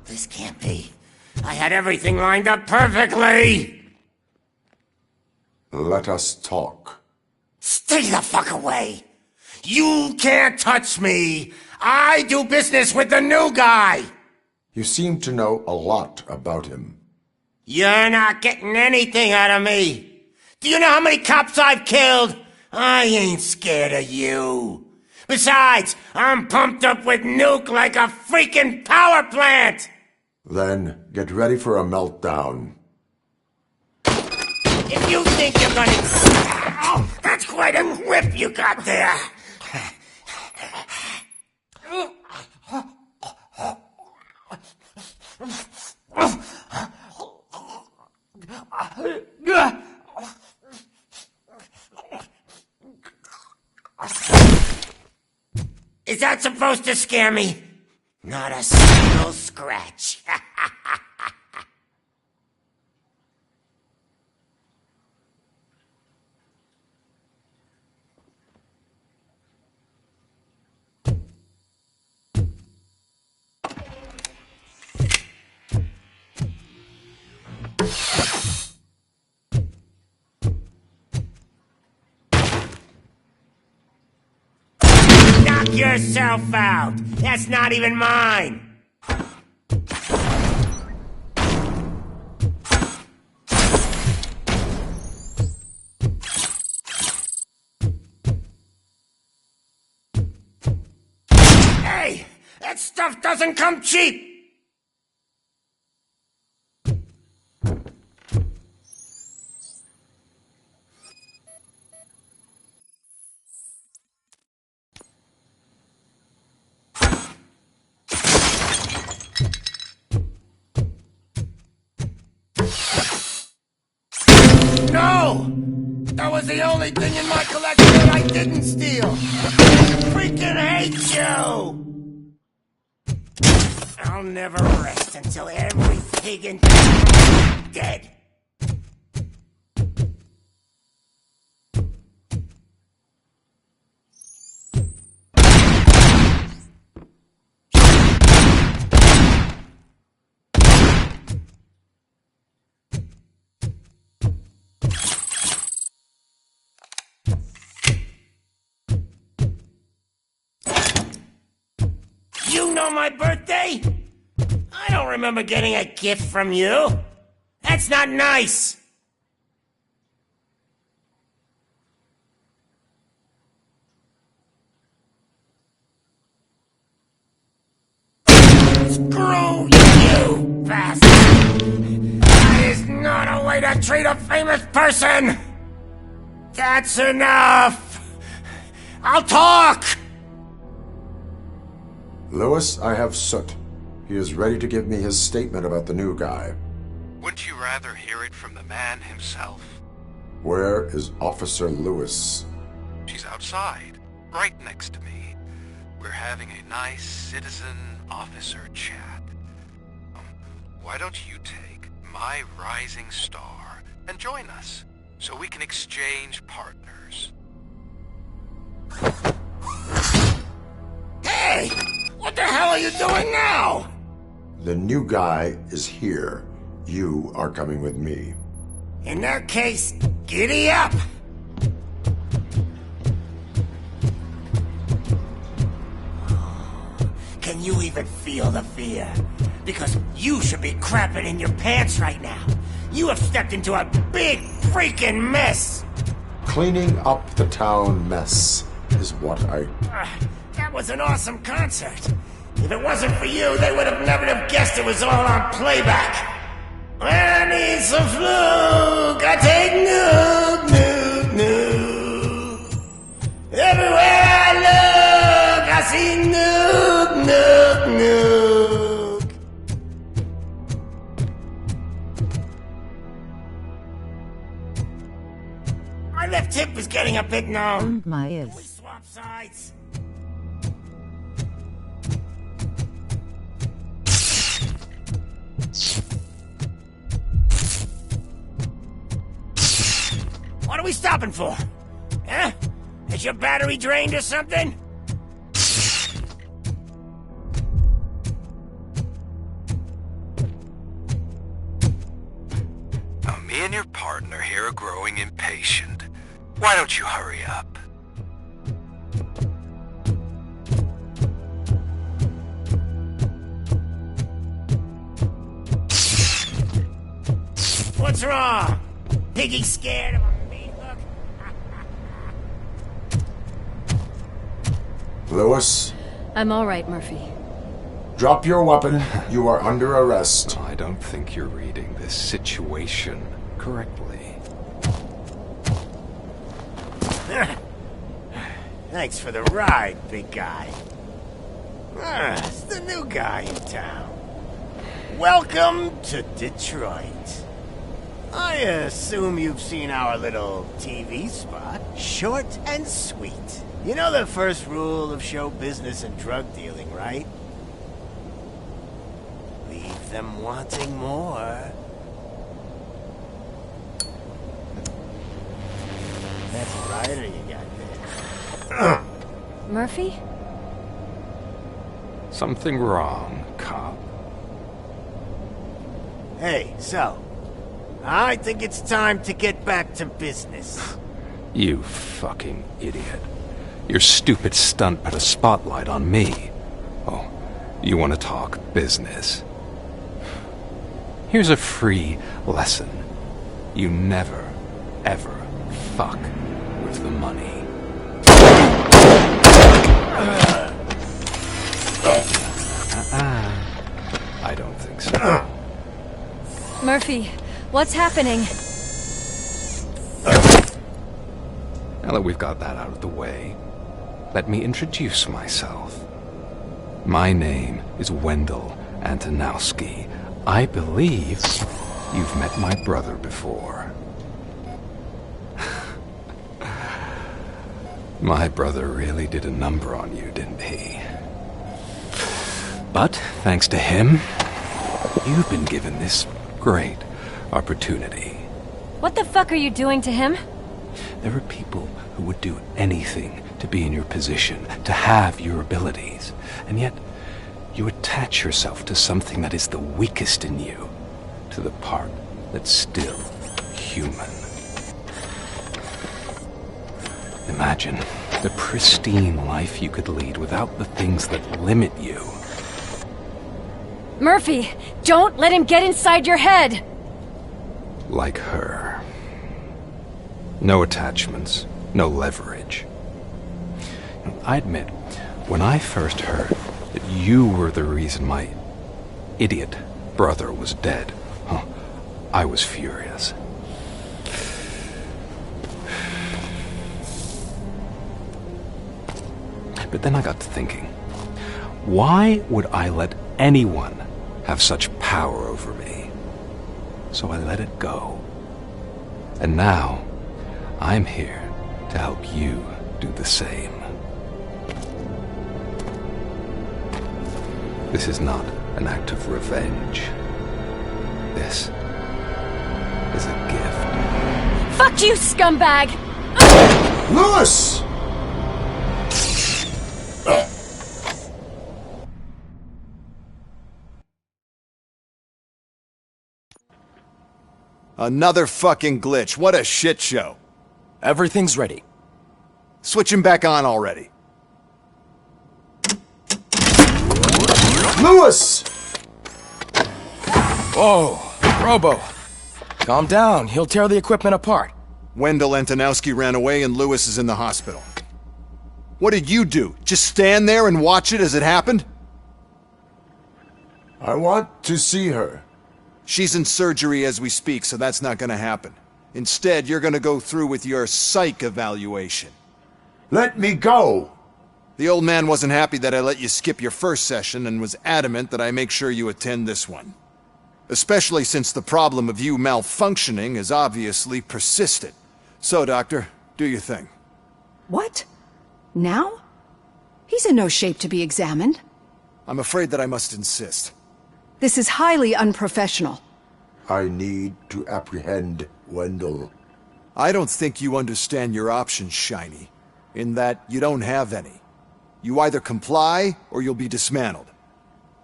This can't be. I had everything lined up perfectly! Let us talk. Stay the fuck away! You can't touch me! I do business with the new guy! You seem to know a lot about him. You're not getting anything out of me! Do you know how many cops I've killed? I ain't scared of you. Besides, I'm pumped up with nuke like a freaking power plant! Then get ready for a meltdown. If you think you're gonna... Oh, that's quite a whip you got there! Is that supposed to scare me? Not a single scratch. Knock yourself out! That's not even mine! Hey! That stuff doesn't come cheap! No! That was the only thing in my collection that I didn't steal! I freaking hate you! I'll never rest until every pig in town is dead. You know my birthday? I don't remember getting a gift from you. That's not nice. Screw you, bastard! That is not a way to treat a famous person! That's enough! I'll talk! Lewis, I have Soot. He is ready to give me his statement about the new guy. Wouldn't you rather hear it from the man himself? Where is Officer Lewis? She's outside, right next to me. We're having a nice citizen-officer chat. Why don't you take my rising star and join us, so we can exchange partners? Hey! What the hell are you doing now? The new guy is here. You are coming with me. In that case, giddy up! Can you even feel the fear? Because you should be crapping in your pants right now. You have stepped into a big freaking mess! Cleaning up the town mess is what I... That was an awesome concert. If it wasn't for you, they would have never have guessed it was all on playback. I need some fluke. I take nuke, nuke, nuke. Everywhere I look, I see nuke, nuke, nuke. My left hip is getting a bit numb. My Can we ears. swap sides? What are we stopping for? Huh? Is your battery drained or something? Me and your partner here are growing impatient. Why don't you hurry up? What's wrong? Piggy scared of a meat hook? Lewis, I'm all right, Murphy. drop your weapon. You are under arrest. I don't think you're reading this situation correctly. Thanks for the ride, big guy. It's the new guy in town. Welcome to Detroit. I assume you've seen our little TV spot. Short and sweet. You know the first rule of show business and drug dealing, right? Leave them wanting more. That's right, or you got this. Murphy? Something wrong, cop. Hey, so, I think it's time to get back to business. You fucking idiot. Your stupid stunt put a spotlight on me. Oh, you want to talk business? Here's a free lesson. You never, ever fuck with the money. I don't think so. Murphy, what's happening? Now that we've got that out of the way, let me introduce myself. My name is Wendell Antonowski. I believe you've met my brother before. My brother really did a number on you, didn't he? But, thanks to him, you've been given this great opportunity. What the fuck are you doing to him? There are people who would do anything to be in your position, to have your abilities, and yet you attach yourself to something that is the weakest in you, to the part that's still human. Imagine the pristine life you could lead without the things that limit you. Murphy, don't let him get inside your head! Like her. No attachments, no leverage. I admit, when I first heard that you were the reason my idiot brother was dead, I was furious. But then I got to thinking, why would I let anyone have such power over me? So I let it go. And now, I'm here to help you do the same. This is not an act of revenge. This is a gift. Fuck you, scumbag! Lewis! Another fucking glitch. What a shit show. Everything's ready. Switch him back on already. Lewis! Whoa, Robo. Calm down. He'll tear the equipment apart. Wendell Antonowski ran away and Lewis is in the hospital. What did you do? Just stand there and watch it as it happened? I want to see her. She's in surgery as we speak, so that's not gonna happen. Instead, you're gonna go through with your psych evaluation. Let me go! The old man wasn't happy that I let you skip your first session and was adamant that I make sure you attend this one. Especially since the problem of you malfunctioning has obviously persisted. So, Doctor, do your thing. What? Now? He's in no shape to be examined. I'm afraid that I must insist. This is highly unprofessional. I need to apprehend Wendell. I don't think you understand your options, Shiny. In that you don't have any. You either comply, or you'll be dismantled.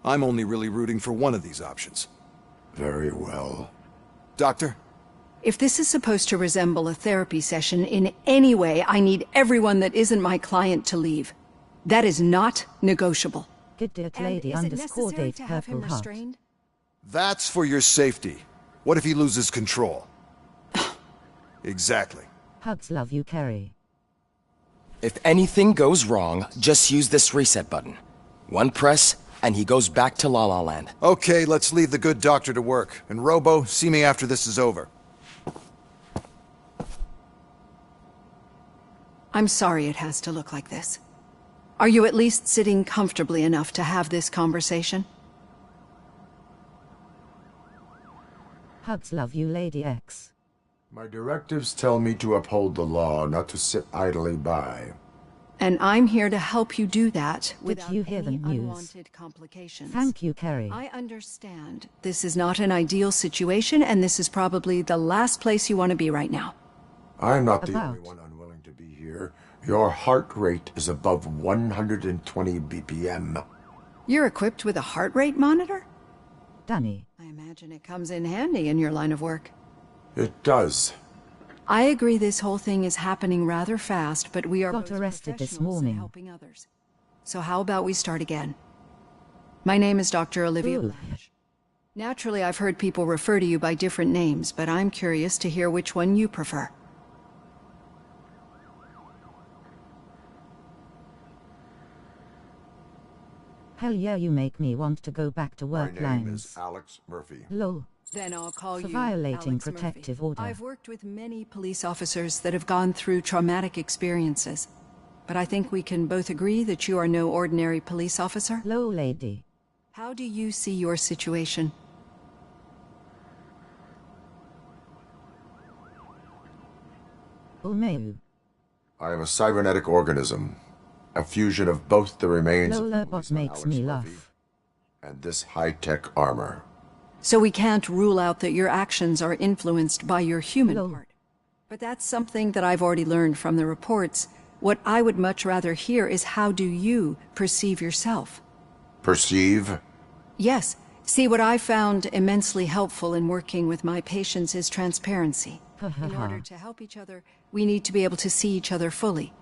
I'm only really rooting for one of these options. Very well. Doctor? If this is supposed to resemble a therapy session in any way, I need everyone that isn't my client to leave. That is not negotiable. Good lady underscore Dave Purple Heart. That's for your safety. What if he loses control? Exactly. Hugs, love you, Carrie. If anything goes wrong, just use this reset button. One press, and he goes back to La La Land. Okay, let's leave the good doctor to work. And Robo, see me after this is over. I'm sorry it has to look like this. Are you at least sitting comfortably enough to have this conversation? Hugs, love you, Lady X. My directives tell me to uphold the law, not to sit idly by. And I'm here to help you do that without any unwanted complications. Thank you, Carrie. I understand this is not an ideal situation, and this is probably the last place you want to be right now. I'm not the only one unwilling to be here. Your heart rate is above 120 BPM. You're equipped with a heart rate monitor? Danny. I imagine it comes in handy in your line of work. It does. I agree this whole thing is happening rather fast, but we are got arrested this morning. Helping others. So how about we start again? My name is Dr. Olivia Blanche. Naturally, I've heard people refer to you by different names, but I'm curious to hear which one you prefer. Hell yeah, you make me want to go back to work. My name is Alex Murphy. Lol. Then I'll call for you violating Alex protective Murphy. order. I've worked with many police officers that have gone through traumatic experiences, but I think we can both agree that you are no ordinary police officer. Low lady. How do you see your situation? Umeu. I am a cybernetic organism, a fusion of both the remains of what makes me laugh. And this high-tech armor. So we can't rule out that your actions are influenced by your human part. But that's something that I've already learned from the reports. What I would much rather hear is how do you perceive yourself? Perceive? Yes. See, what I found immensely helpful in working with my patients is transparency. In order to help each other, we need to be able to see each other fully.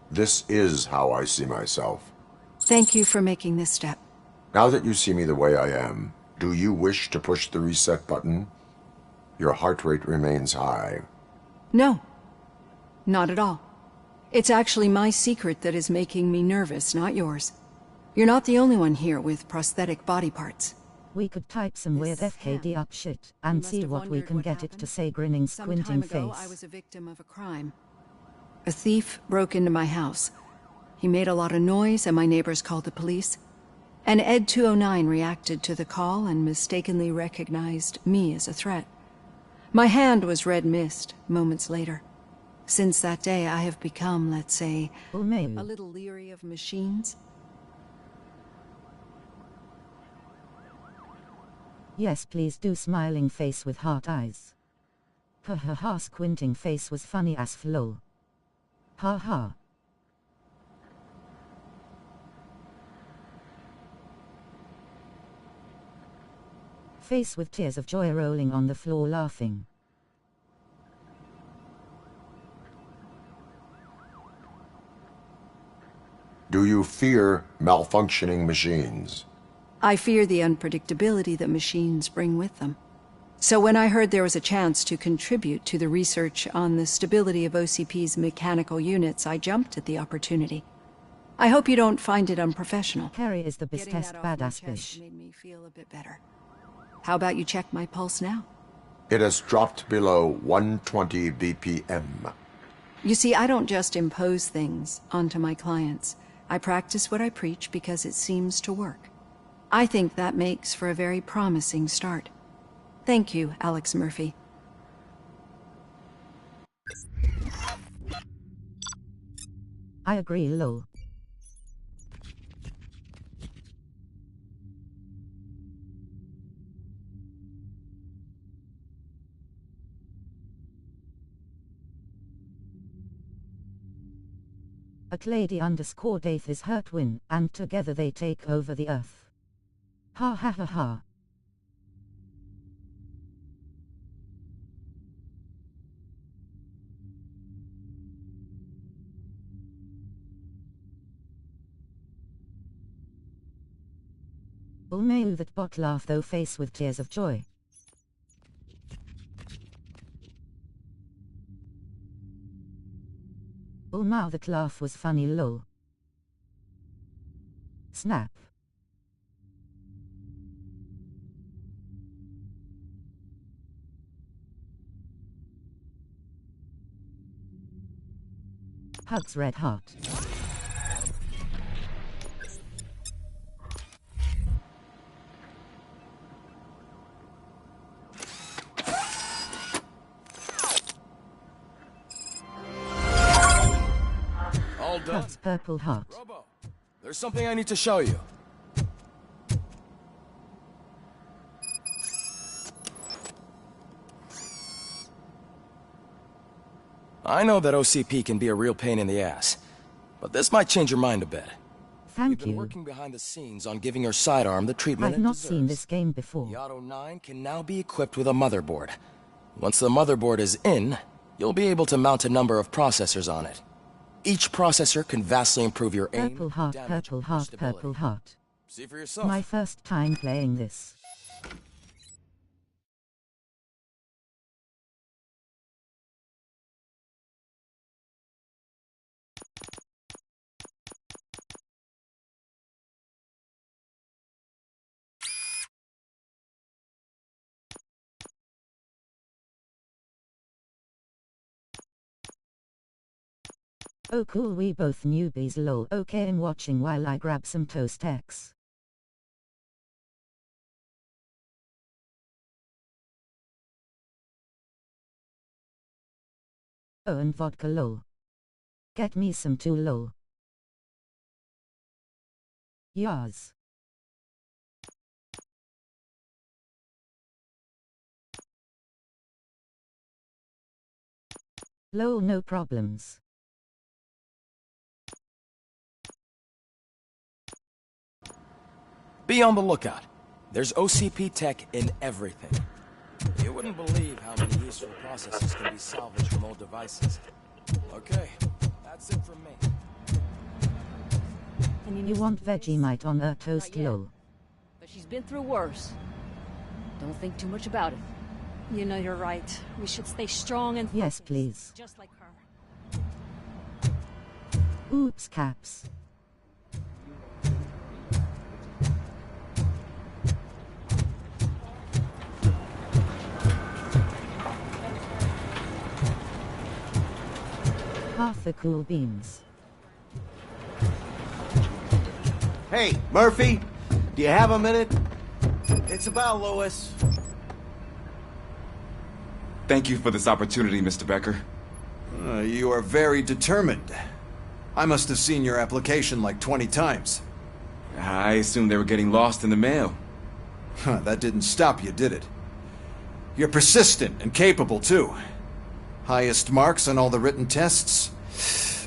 This is how I see myself. Thank you for making this step. Now that you see me the way I am, do you wish to push the reset button? Your heart rate remains high. No. Not at all. It's actually my secret that is making me nervous, not yours. You're not the only one here with prosthetic body parts. We could type some weird FKD up shit and see what we can get it to say, grinning, squinting face. Some time ago, I was a victim of a crime. A thief broke into my house. He made a lot of noise and my neighbors called the police. And Ed 209 reacted to the call and mistakenly recognized me as a threat. My hand was red mist moments later. Since that day, I have become, let's say, a little leery of machines. Yes, please do. Smiling face with heart eyes. Ha ha ha. Squinting face was funny as lol. Ha ha. Face with tears of joy rolling on the floor laughing. Do you fear malfunctioning machines? I fear the unpredictability that machines bring with them. So when I heard there was a chance to contribute to the research on the stability of OCP's mechanical units, I jumped at the opportunity. I hope you don't find it unprofessional. Carrie is the bestest badass bitch. Made me feel a bit better. How about you check my pulse now? It has dropped below 120 BPM. You see, I don't just impose things onto my clients. I practice what I preach because it seems to work. I think that makes for a very promising start. Thank you, Alex Murphy. I agree, lol. but Lady_Daith is hurt win, and together they take over the Earth. Ha ha ha ha. Oh may you that bot laugh though face with tears of joy. Oh now that laugh was funny lol. Snap. Hugs red heart. All done. Hugs purple heart. Robo, there's something I need to show you. I know that OCP can be a real pain in the ass, but this might change your mind a bit. Thank We've been you. working behind the scenes on giving your sidearm the treatment I've it not deserves. seen this game before. The Auto 9 can now be equipped with a motherboard. Once the motherboard is in, you'll be able to mount a number of processors on it. Each processor can vastly improve your aim, Purple heart, damage, purple and heart, stability. purple heart. See for yourself. My first time playing this. Oh cool, we both newbies lol. Okay, I'm watching while I grab some toast X. Oh, and vodka lol. Get me some too lol. Yas. Lol, no problems. Be on the lookout. There's OCP tech in everything. You wouldn't believe how many useful processes can be salvaged from old devices. Okay, that's it from me. You want Vegemite on her toast lol. But she's been through worse. Don't think too much about it. You know you're right. We should stay strong and Yes, please. just like her. Oops, caps. Half the cool beans. Hey, Murphy, do you have a minute? It's about Lewis. Thank you for this opportunity, Mr. Becker. You are very determined. I must have seen your application like 20 times. I assumed they were getting lost in the mail. That didn't stop you, did it? You're persistent and capable, too. Highest marks on all the written tests.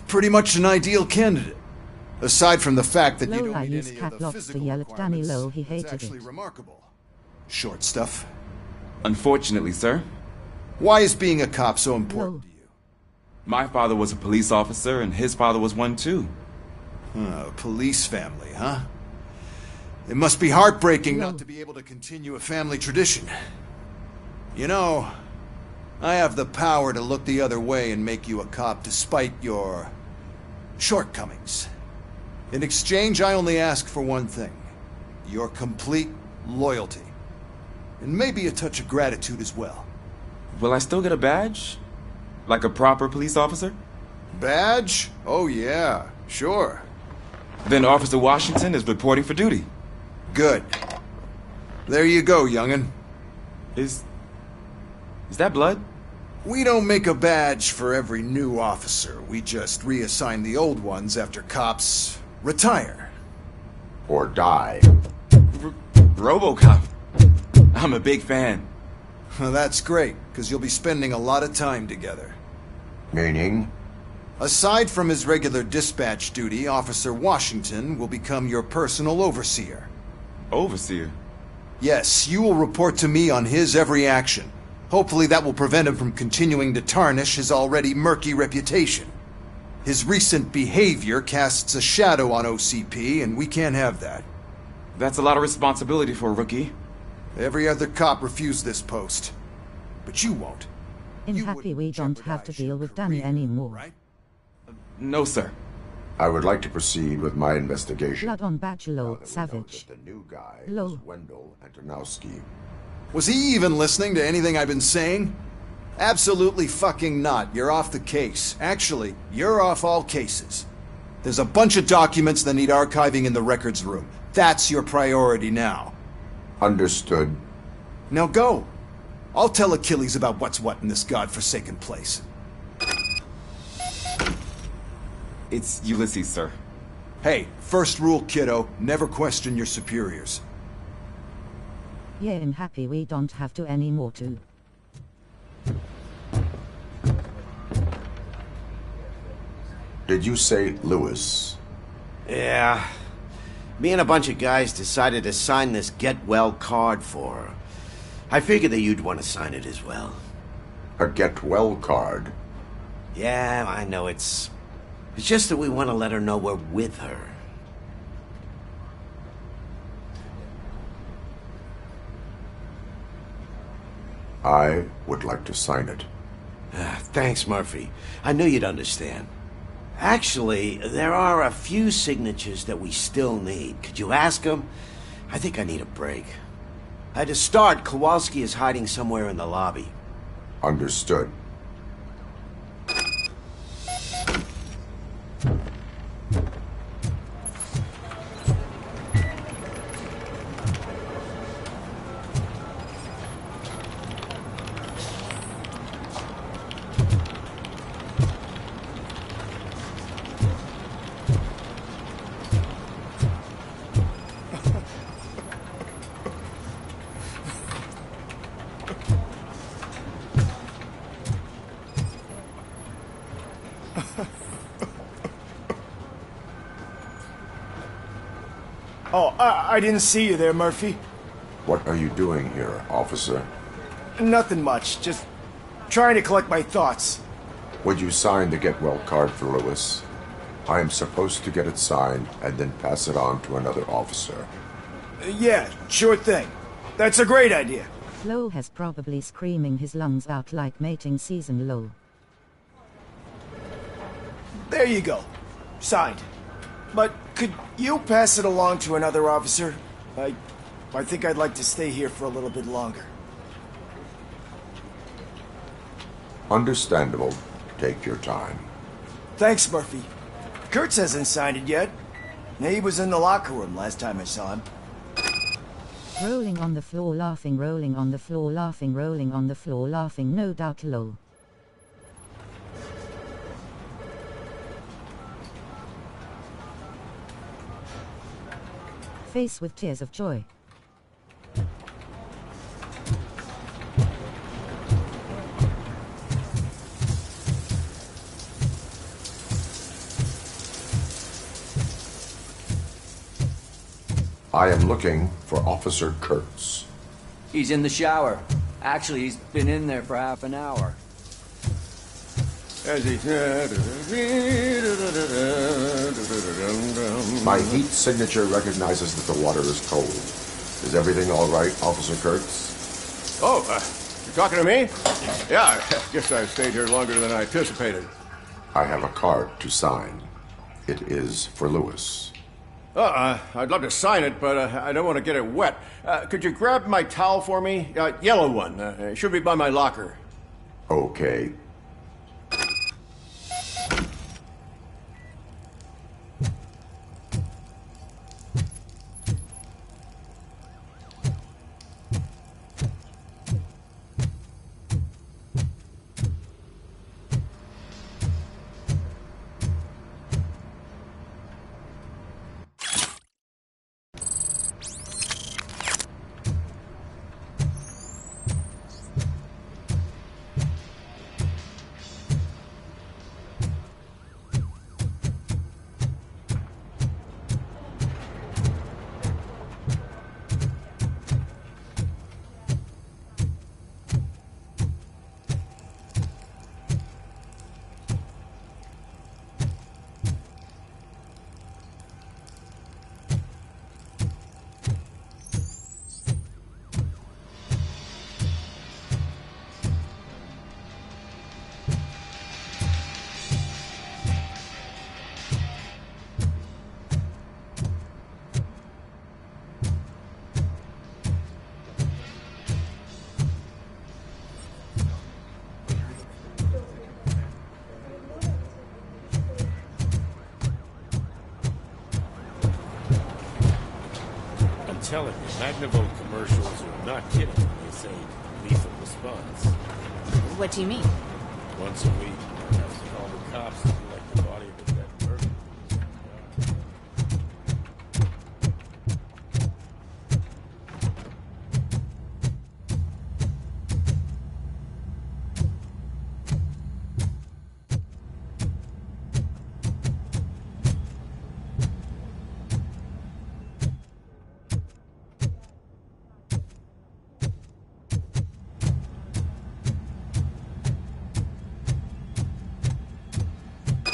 Pretty much an ideal candidate. Aside from the fact that you don't meet any of the physical requirements, it's actually remarkable. Short stuff. Unfortunately, sir. Why is being a cop so important to you? My father was a police officer, and his father was one, too. A police family, huh? It must be heartbreaking not to be able to continue a family tradition. You know, I have the power to look the other way and make you a cop despite your shortcomings. In exchange, I only ask for one thing. Your complete loyalty. And maybe a touch of gratitude as well. Will I still get a badge? Like a proper police officer? Badge? Oh yeah, sure. Then Officer Washington is reporting for duty. Good. There you go, young'un. Is that blood? We don't make a badge for every new officer. We just reassign the old ones after cops retire. Or die. Robocop. I'm a big fan. Well, that's great, because you'll be spending a lot of time together. Meaning? Aside from his regular dispatch duty, Officer Washington will become your personal overseer. Overseer? Yes, you will report to me on his every action. Hopefully that will prevent him from continuing to tarnish his already murky reputation. His recent behavior casts a shadow on OCP, and we can't have that. That's a lot of responsibility for a rookie. Every other cop refused this post. But you won't. I'm happy we don't have to deal with Danny anymore. Right? No, sir. I would like to proceed with my investigation. Blood on badge low, savage. The new guy Low. is Wendell Antonowski. Was he even listening to anything I've been saying? Absolutely fucking not. You're off the case. Actually, you're off all cases. There's a bunch of documents that need archiving in the records room. That's your priority now. Understood. Now go. I'll tell Achilles about what's what in this godforsaken place. It's Ulysses, sir. Hey, first rule, kiddo, never question your superiors. Yeah, I'm happy we don't have to anymore too. Did you say Lewis? Yeah. Me and a bunch of guys decided to sign this get well card for her. I figured that you'd want to sign it as well. A get well card? Yeah, I know it's just that we want to let her know we're with her. I would like to sign it. Thanks, Murphy. I knew you'd understand. Actually, there are a few signatures that we still need. Could you ask them? I think I need a break. To start, Kowalski is hiding somewhere in the lobby. Understood. Oh, I didn't see you there, Murphy. What are you doing here, officer? Nothing much, just trying to collect my thoughts. Would you sign the get well card for Lewis? I am supposed to get it signed and then pass it on to another officer. Yeah, sure thing. That's a great idea. Flo has probably screaming his lungs out like mating season low. There you go. Signed. But could you pass it along to another officer? I think I'd like to stay here for a little bit longer. Understandable. Take your time. Thanks, Murphy. Kurtz hasn't signed it yet. He was in the locker room last time I saw him. Rolling on the floor laughing, rolling on the floor laughing, rolling on the floor laughing, no doubt low. Face with tears of joy. I am looking for Officer Kurtz. He's in the shower. Actually, he's been in there for half an hour. As he said... My heat signature recognizes that the water is cold. Is everything all right, Officer Kurtz? Oh, you're talking to me? Yeah, I guess I stayed here longer than I anticipated. I have a card to sign. It is for Lewis. I'd love to sign it, but I don't want to get it wet. Could you grab my towel for me? Yellow one. It should be by my locker. Okay. telling you, Magnavolt commercials are not kidding when they say lethal response. What do you mean? Once a week, I have to call the cops to collect the body of a dead person.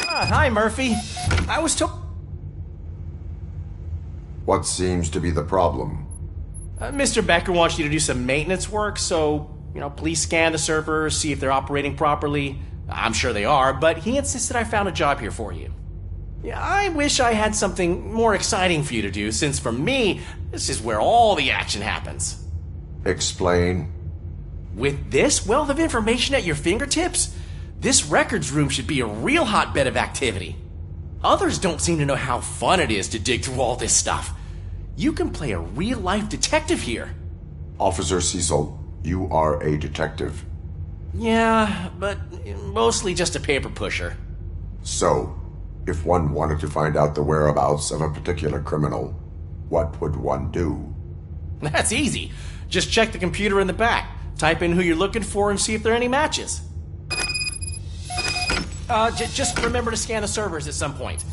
Hi, Murphy. I was told... What seems to be the problem? Mr. Becker wants you to do some maintenance work, so, please scan the servers, see if they're operating properly. I'm sure they are, but he insisted I found a job here for you. Yeah, I wish I had something more exciting for you to do, since for me, this is where all the action happens. Explain. With this wealth of information at your fingertips, this records room should be a real hotbed of activity. Others don't seem to know how fun it is to dig through all this stuff. You can play a real-life detective here. Officer Cecil, you are a detective. Yeah, but mostly just a paper pusher. So, if one wanted to find out the whereabouts of a particular criminal, what would one do? That's easy. Just check the computer in the back, type in who you're looking for, and see if there are any matches. Just remember to scan the servers at some point.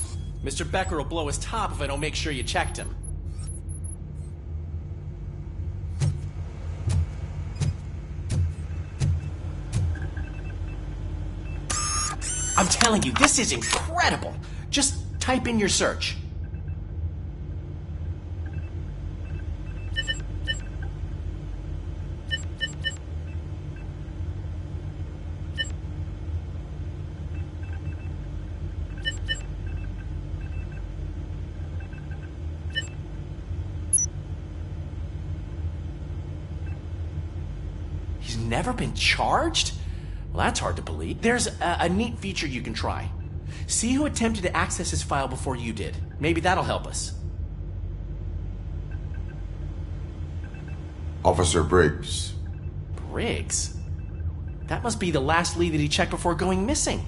Mr. Becker will blow his top if I don't make sure you checked him. I'm telling you, this is incredible. Just type in your search. He's never been charged? Well, that's hard to believe. There's a neat feature you can try. See who attempted to access his file before you did. Maybe that'll help us. Officer Briggs. Briggs? That must be the last lead that he checked before going missing.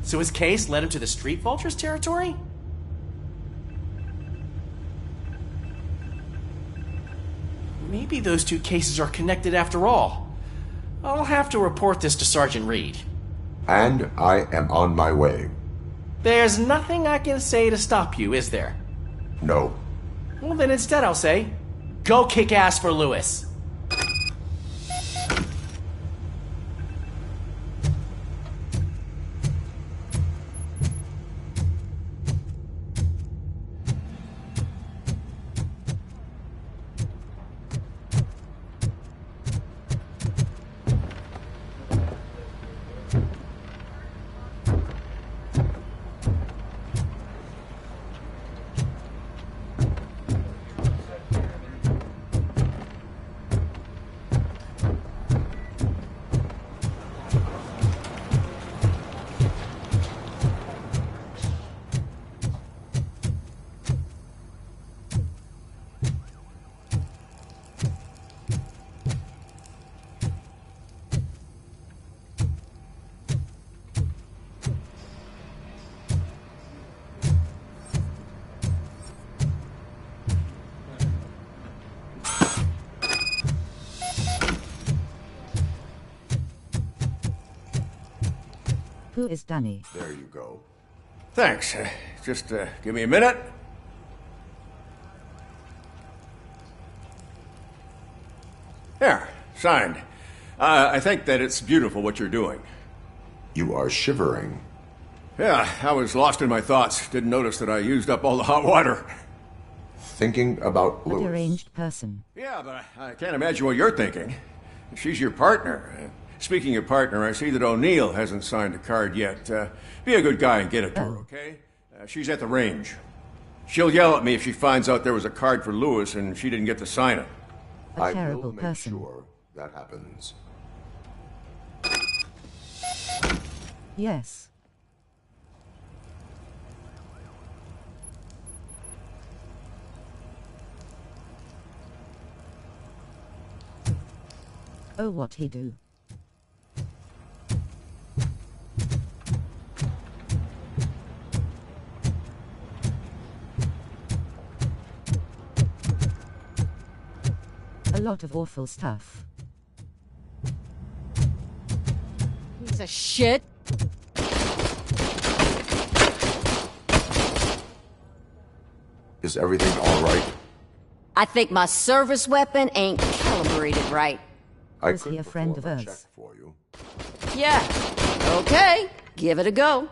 So his case led him to the Street Vultures territory? Maybe those two cases are connected after all. I'll have to report this to Sergeant Reed. And I am on my way. There's nothing I can say to stop you, is there? No. Well, then instead I'll say, go kick ass for Lewis. Who is Danny? There you go. Thanks. Just give me a minute. There, signed. I think that it's beautiful what you're doing. You are shivering. Yeah, I was lost in my thoughts. Didn't notice that I used up all the hot water. Thinking about A Lewis. deranged person. Yeah, but I can't imagine what you're thinking. She's your partner. Speaking of partner, I see that O'Neill hasn't signed a card yet. Be a good guy and get it to her, okay? She's at the range. She'll yell at me if she finds out there was a card for Lewis and she didn't get to sign it. A terrible person. Sure that happens. Yes. Oh, what he do? A lot of awful stuff. Piece of shit. Is everything all right? I think my service weapon ain't calibrated right. Was he a friend of ours? For you. Yeah. Okay. Give it a go.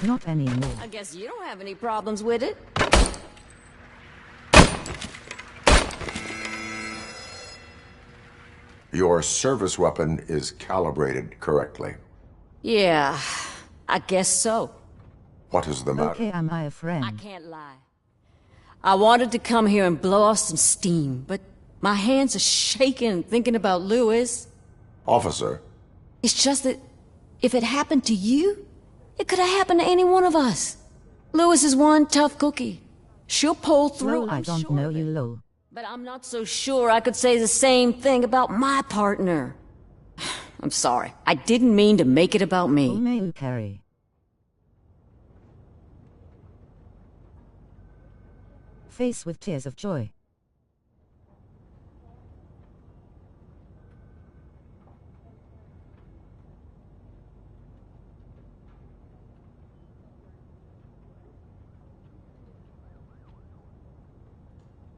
Not anymore. I guess you don't have any problems with it. Your service weapon is calibrated correctly. Yeah, I guess so. What is the matter? Okay, am I a friend? I can't lie. I wanted to come here and blow off some steam, but my hands are shaking thinking about Lewis. Officer. It's just that if it happened to you, it could have happened to any one of us. Lewis is one tough cookie. She'll pull through. No, I don't know you, Lo. But I'm not so sure I could say the same thing about my partner. I'm sorry. I didn't mean to make it about me. Who may you carry? Face with tears of joy.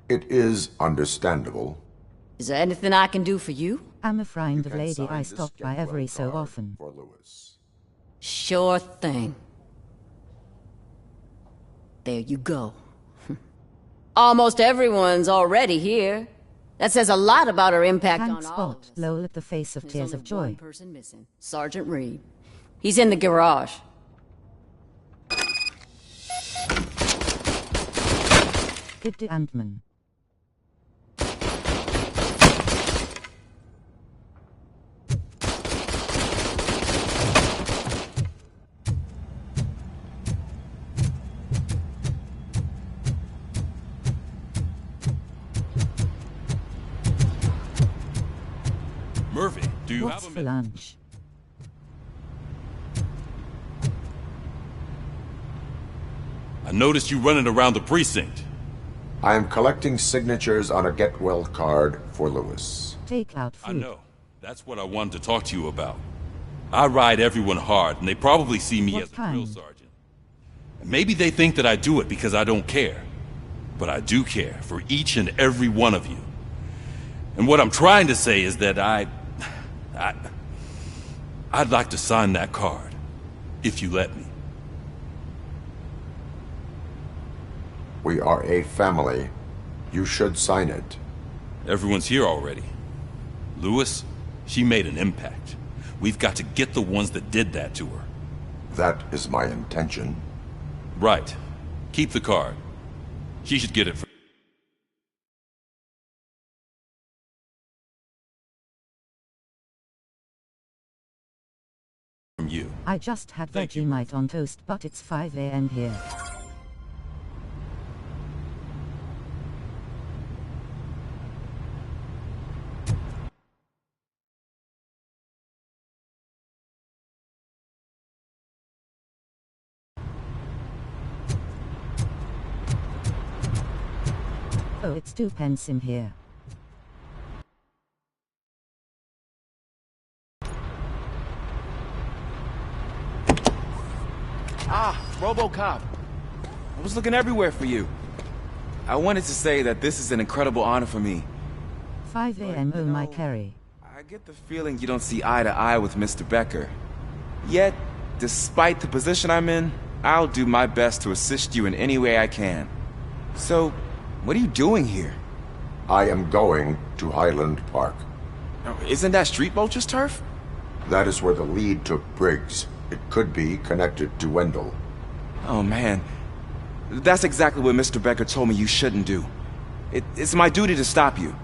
It is understandable. Is there anything I can do for you? I'm a friend of lady I stop by every so often. For Lewis. Sure thing. There you go. Almost everyone's already here. That says a lot about her impact Thanks, on all of Spot. Lol at the face of tears of joy. One person missing. Sergeant Reed. He's in the garage. Good to Ant-Man. Murphy, do you What's have a for lunch? I noticed you running around the precinct. I am collecting signatures on a get well card for Lewis. Take out food. I know. That's what I wanted to talk to you about. I ride everyone hard, and they probably see me What as a kind? drill sergeant. And maybe they think that I do it because I don't care. But I do care for each and every one of you. And what I'm trying to say is that I'd like to sign that card, if you let me. We are a family. You should sign it. Everyone's here already. Lewis, she made an impact. We've got to get the ones that did that to her. That is my intention. Right. Keep the card. She should get it from you. I just had Vegemite on toast, but it's 5 a.m. here. Oh, it's 2 pence in here. Ah, Robocop. I was looking everywhere for you. I wanted to say that this is an incredible honor for me. 5 a.m. Oh my carry. I get the feeling you don't see eye to eye with Mr. Becker. Yet, despite the position I'm in, I'll do my best to assist you in any way I can. So, what are you doing here? I am going to Highland Park. Isn't that Street Vulture's turf? That is where the lead took Briggs. It could be connected to Wendell. Oh man, that's exactly what Mr. Becker told me you shouldn't do. It's my duty to stop you.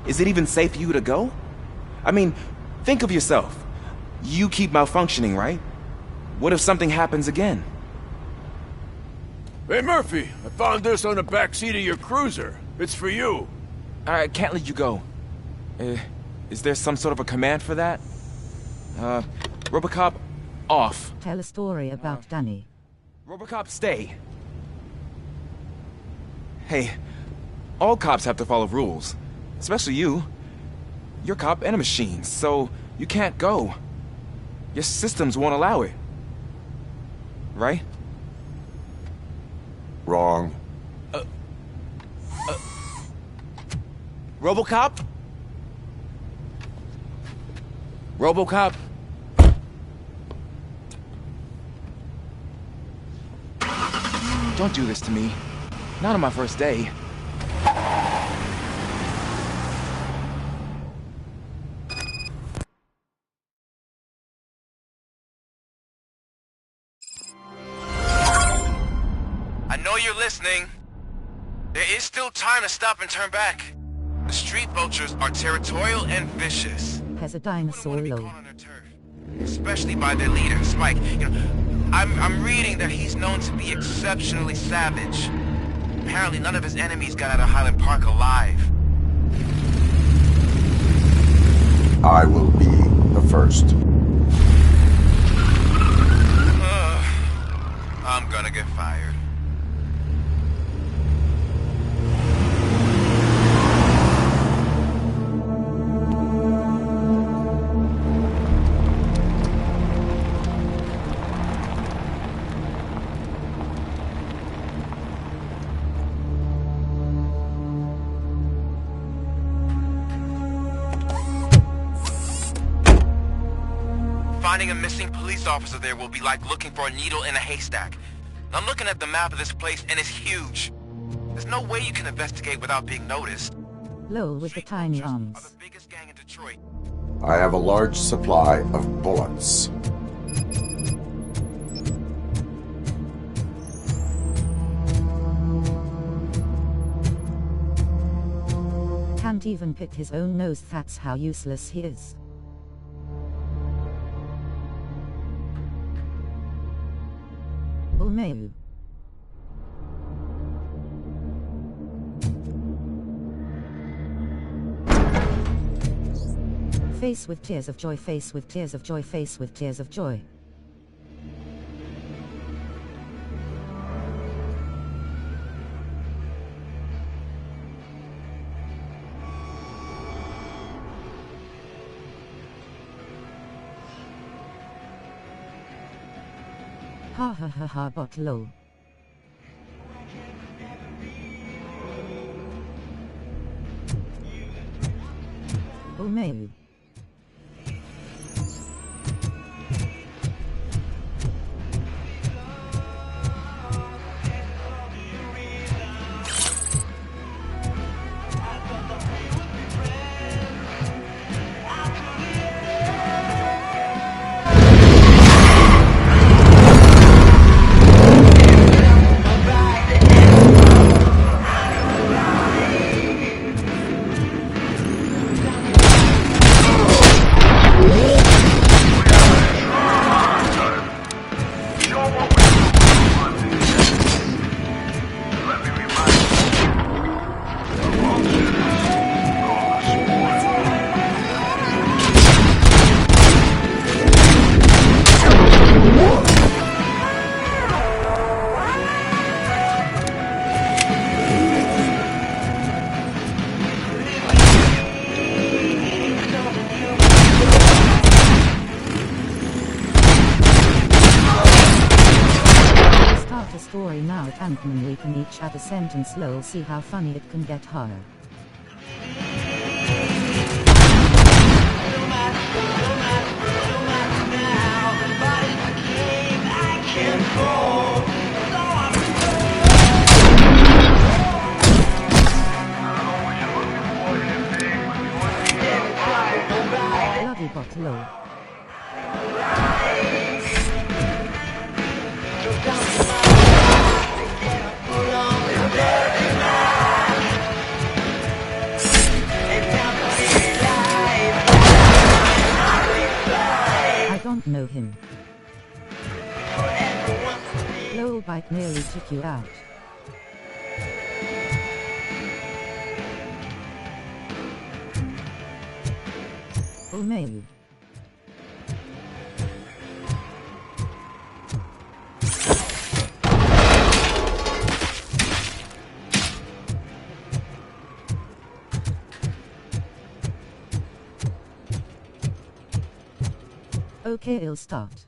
Is it even safe for you to go? I mean, think of yourself. You keep malfunctioning, right? What if something happens again? Hey, Murphy, I found this on the back seat of your cruiser. It's for you. I can't let you go. Is there some sort of a command for that? Robocop, off. Tell a story about Danny. Robocop, stay. Hey, all cops have to follow rules. Especially you. You're a cop and a machine, so you can't go. Your systems won't allow it. Right? Wrong. Robocop? Robocop? Don't do this to me. Not on my first day. I know you're listening. There is still time to stop and turn back. The street vultures are territorial and vicious. Has a dinosaur low. Especially by their leader, Spike. You know, I'm reading that he's known to be exceptionally savage. Apparently none of his enemies got out of Highland Park alive. I will be the first. I'm gonna get fired. Finding a missing police officer there will be like looking for a needle in a haystack. I'm looking at the map of this place and it's huge. There's no way you can investigate without being noticed. Low with the tiny arms. I have a large supply of bullets. Can't even pick his own nose, that's how useless he is. Ulmeu. Face with tears of joy, face with tears of joy, face with tears of joy. Ha ha ha ha, bot low. Ulmeu. Story now at Ant-Man, we can each add a sentence lol, see how funny it can get higher. Bloody bot low. don't know him. Low bike nearly took you out. Oh, Mayu. Okay, I'll start.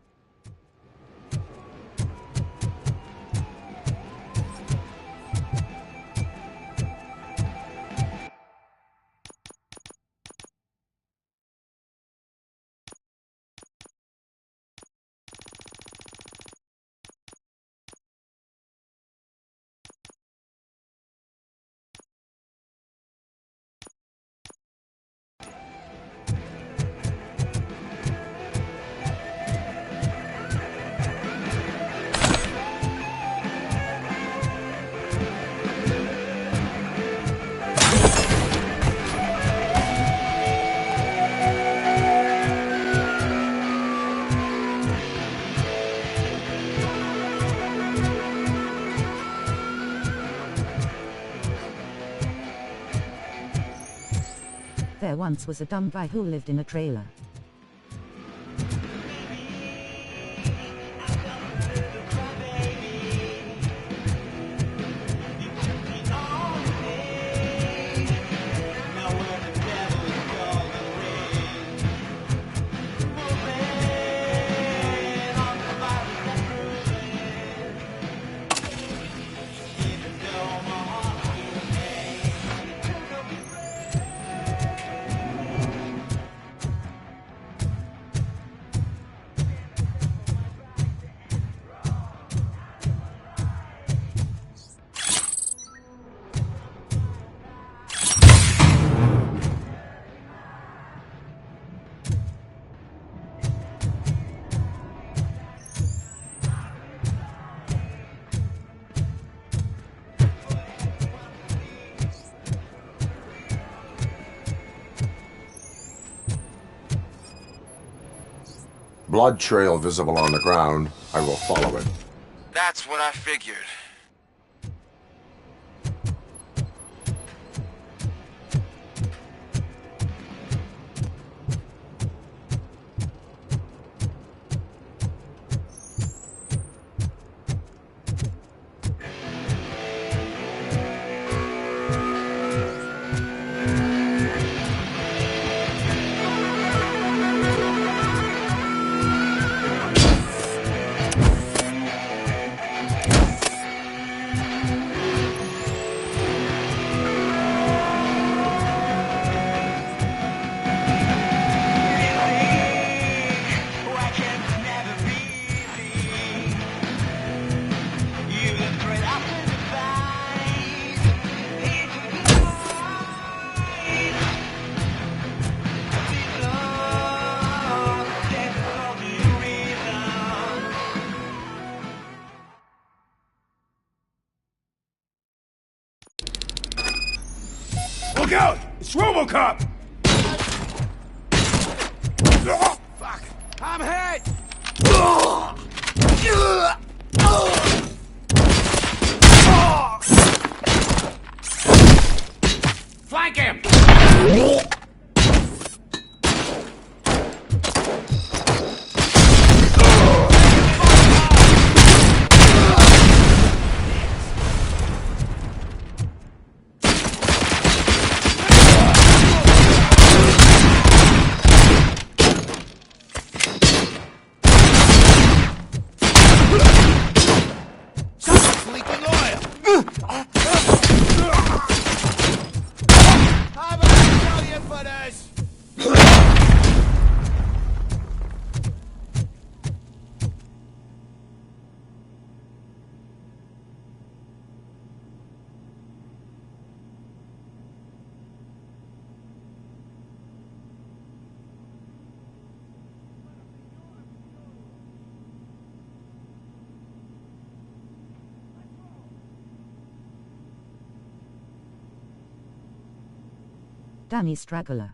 There once was a dumb guy who lived in a trailer. Blood trail visible on the ground. I will follow it. That's what I figured. Look out! It's Robocop! Fuck! I'm hit! Flank him! Danny Straggler.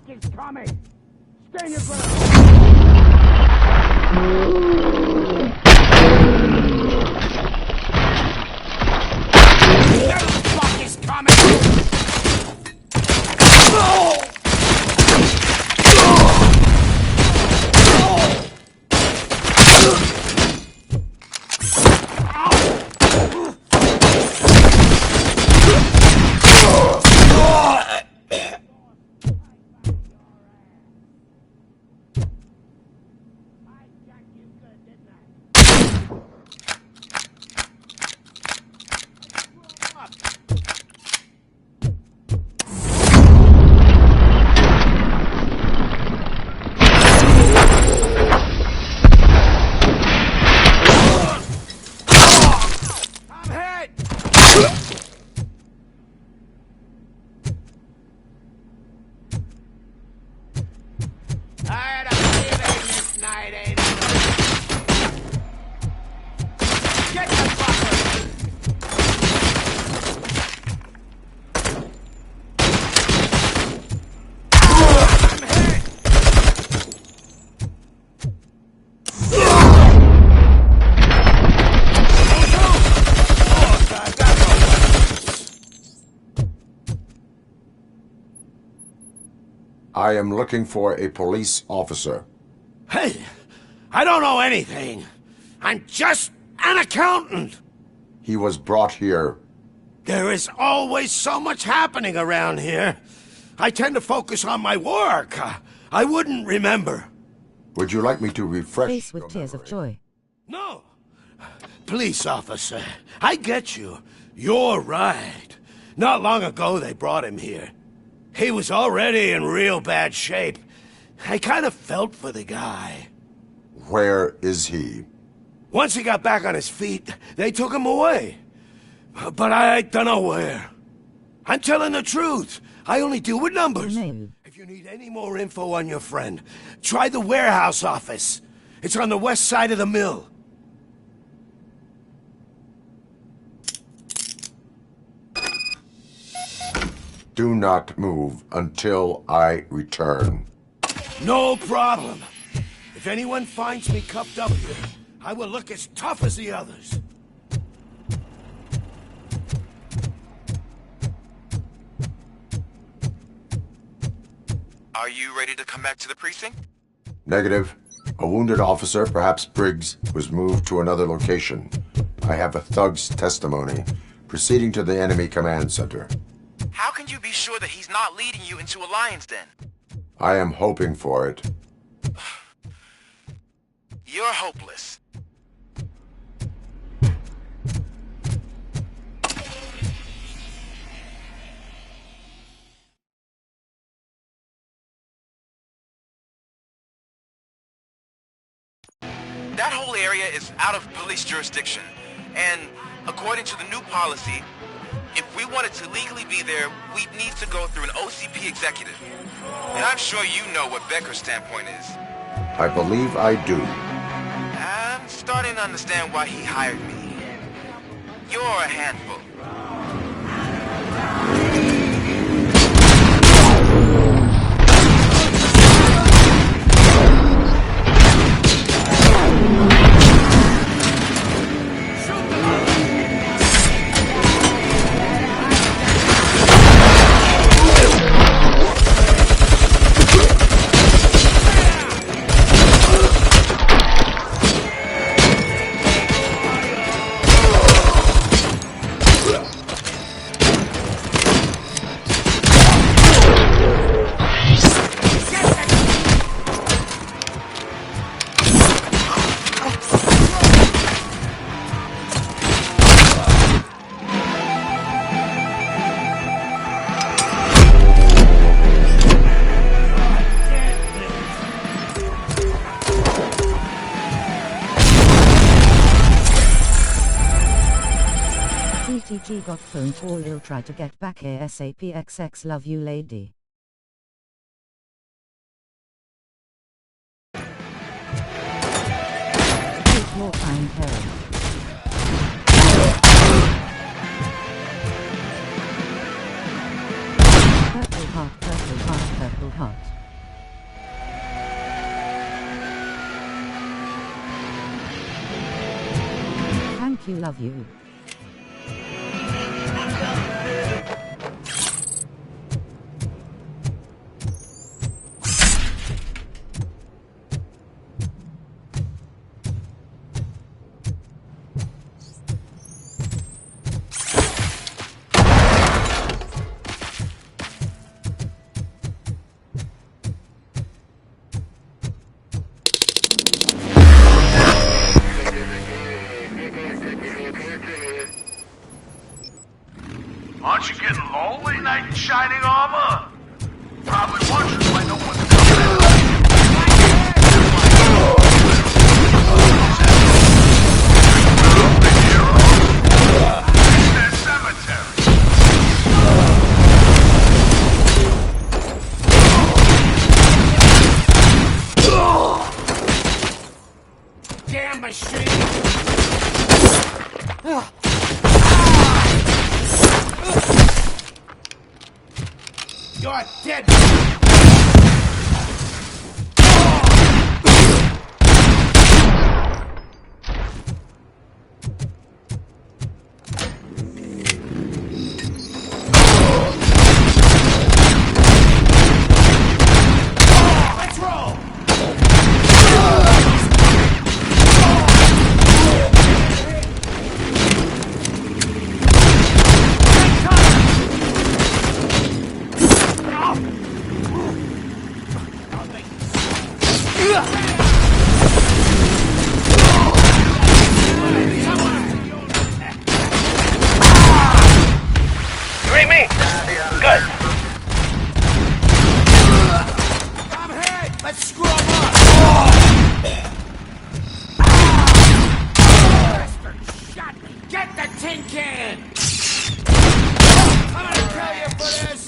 is coming? Stand your ground! What the fuck is coming? I had a feeling this night ain't over. Get the fucker! I'm hit! I am looking for a police officer. Hey, I don't know anything. I'm just an accountant. He was brought here. There is always so much happening around here. I tend to focus on my work. I wouldn't remember. Would you like me to refresh Face with tears of joy. No. Police officer, I get you. You're right. Not long ago they brought him here. He was already in real bad shape. I kind of felt for the guy. Where is he? Once he got back on his feet, they took him away. But I don't know where. I'm telling the truth. I only deal with numbers. If you need any more info on your friend, try the warehouse office. It's on the west side of the mill. Do not move until I return. No problem. If anyone finds me cuffed up here, I will look as tough as the others. Are you ready to come back to the precinct? Negative. A wounded officer, perhaps Briggs, was moved to another location. I have a thug's testimony. Proceeding to the enemy command center. How can you be sure that he's not leading you into a lion's den? I am hoping for it. You're hopeless. That whole area is out of police jurisdiction, and according to the new policy, if we wanted to legally be there, we'd need to go through an OCP executive. And I'm sure you know what Becker's standpoint is. I believe I do. I'm starting to understand why he hired me. You're a handful. TTG got phone call. He'll try to get back ASAP. XX love you lady. Take more time, Perry. Purple heart, purple heart, purple heart. you love you. Aren't you getting lonely, knight in shining armor? Probably wondering why no one's coming. It's their cemetery. Damn machine! You're dead! Let's roll! You ain't me. Good. I'm hit! Let's screw him up! Bastard shot me! Get the tin can! I'm gonna kill you for this!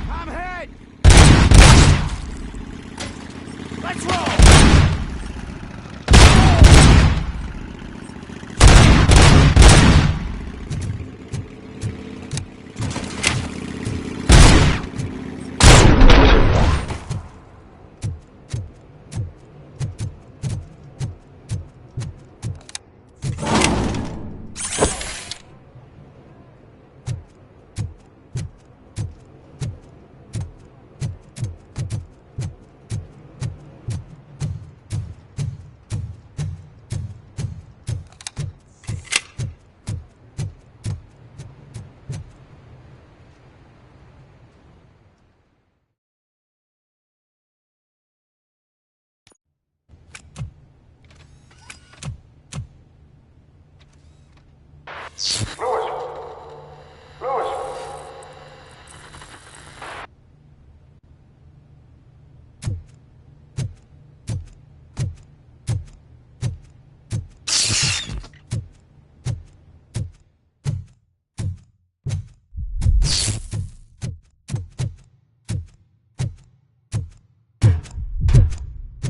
I'm hit! Let's roll!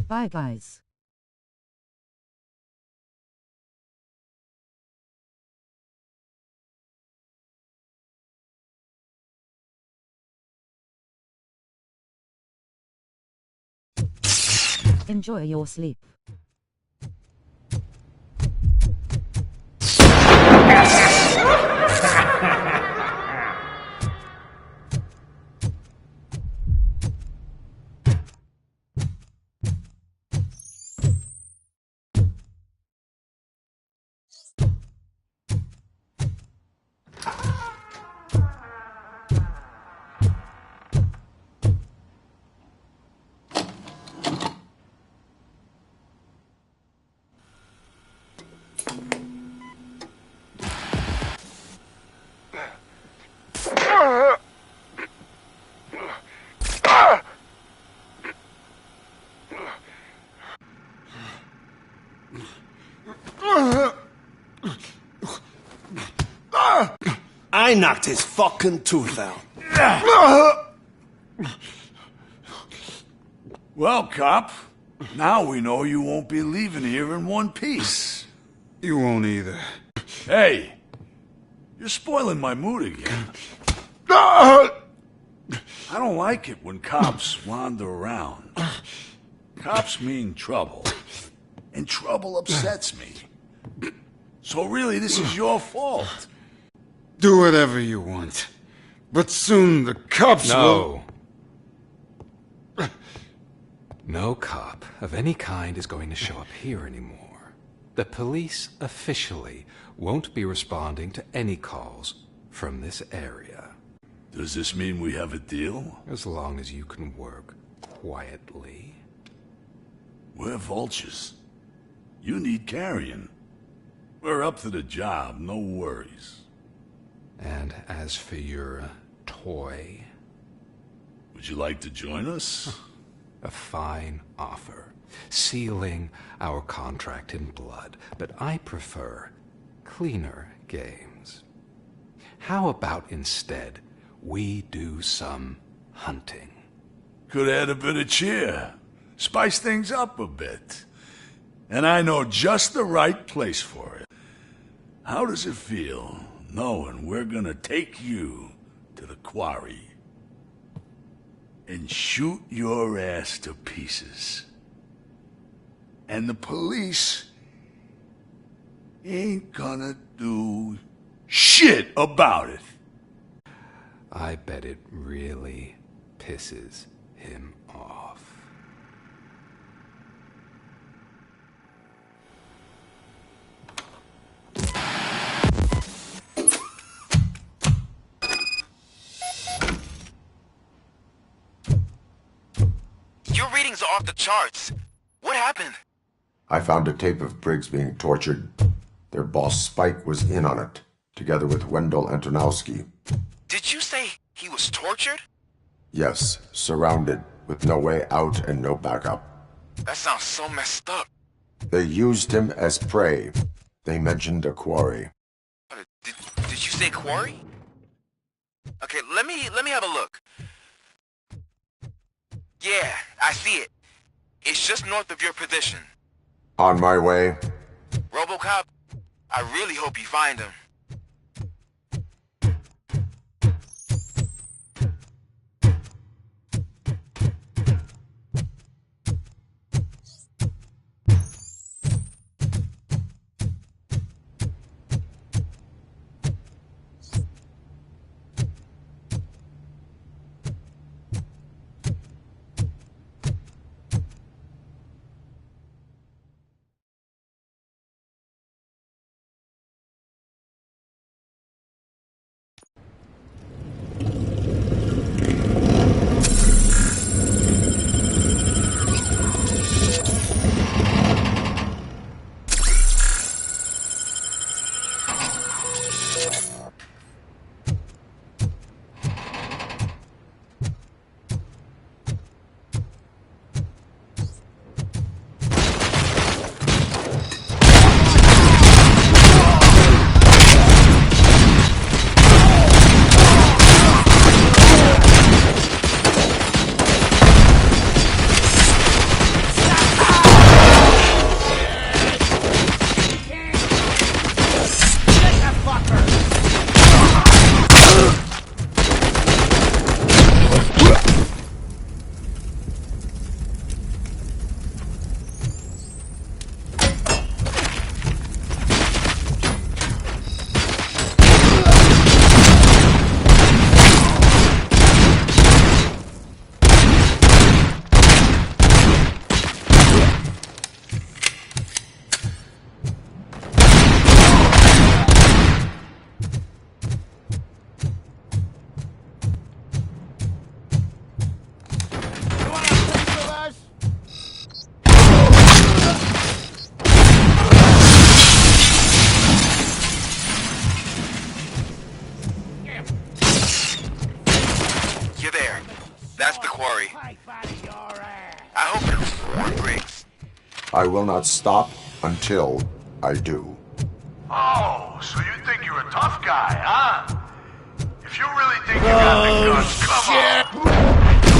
Bye guys. Enjoy your sleep. I knocked his fucking tooth out. Well, cop, now we know you won't be leaving here in one piece. You won't either. Hey, you're spoiling my mood again. I don't like it when cops wander around. Cops mean trouble, and trouble upsets me. So really, this is your fault. Do whatever you want. But soon the cops will... No cop of any kind is going to show up here anymore. The police officially won't be responding to any calls from this area. Does this mean we have a deal? As long as you can work quietly. We're vultures. You need carrion. We're up to the job, no worries. And as for your toy... Would you like to join us? A fine offer, sealing our contract in blood, but I prefer cleaner games. How about instead we do some hunting? Could add a bit of cheer, spice things up a bit. And I know just the right place for it. How does it feel knowing we're gonna take you to the quarry and shoot your ass to pieces? And the police ain't gonna do shit about it. I bet it really pisses him off. Your readings are off the charts. What happened? I found a tape of Briggs being tortured. Their boss Spike was in on it, together with Wendell Antonowski. Did you say he was tortured? Yes, surrounded, with no way out and no backup. That sounds so messed up. They used him as prey. They mentioned a quarry. Did you say quarry? Okay, let me have a look. Yeah, I see it. It's just north of your position. On my way. Robocop, I really hope you find him. That's the quarry. I hope you're more Briggs. I will not stop until I do. Oh, so you think you're a tough guy, huh? If you really think you got the guns, come on.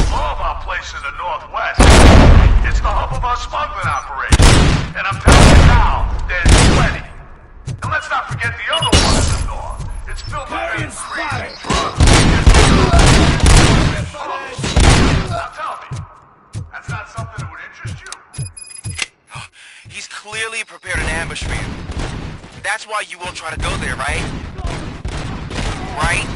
All of our place in the Northwest. It's the hub of our smuggling operation. And I'm telling you now, there's plenty. And let's not forget the other one in the North. It's filled with that crazy drugs. Now tell me, that's not something that would interest you? He's clearly prepared an ambush for you. That's why you won't try to go there, right? Right?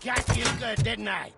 Got you good, didn't I?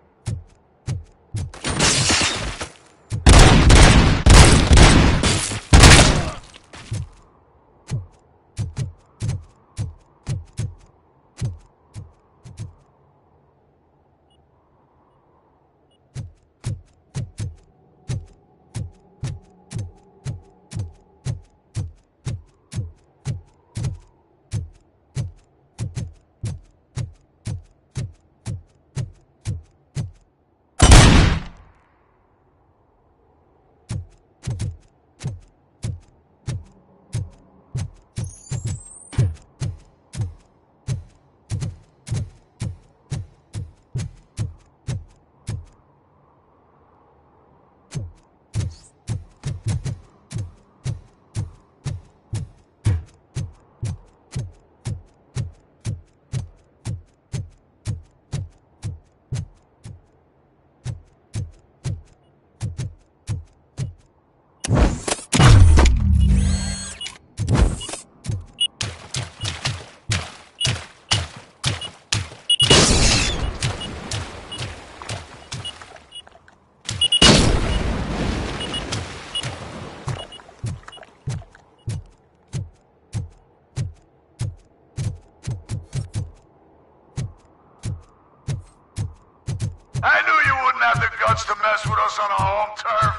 I knew you wouldn't have the guts to mess with us on our home turf.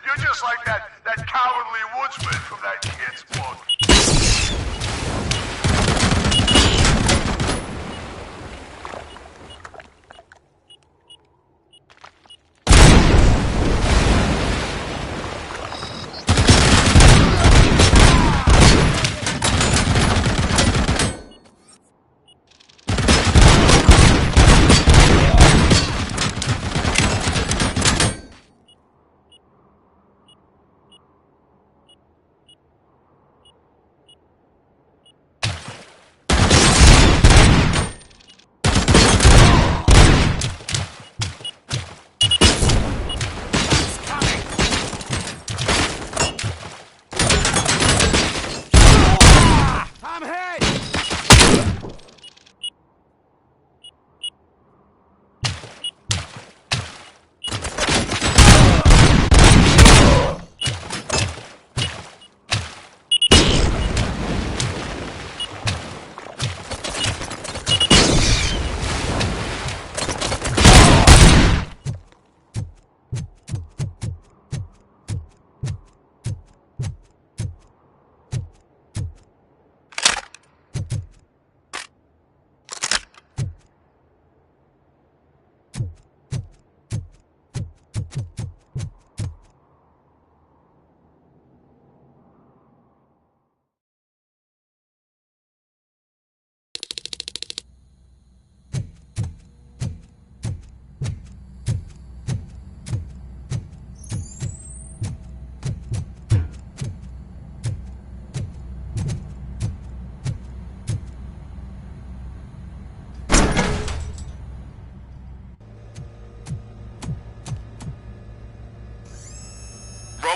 You're just like that cowardly woodsman from that kid's book.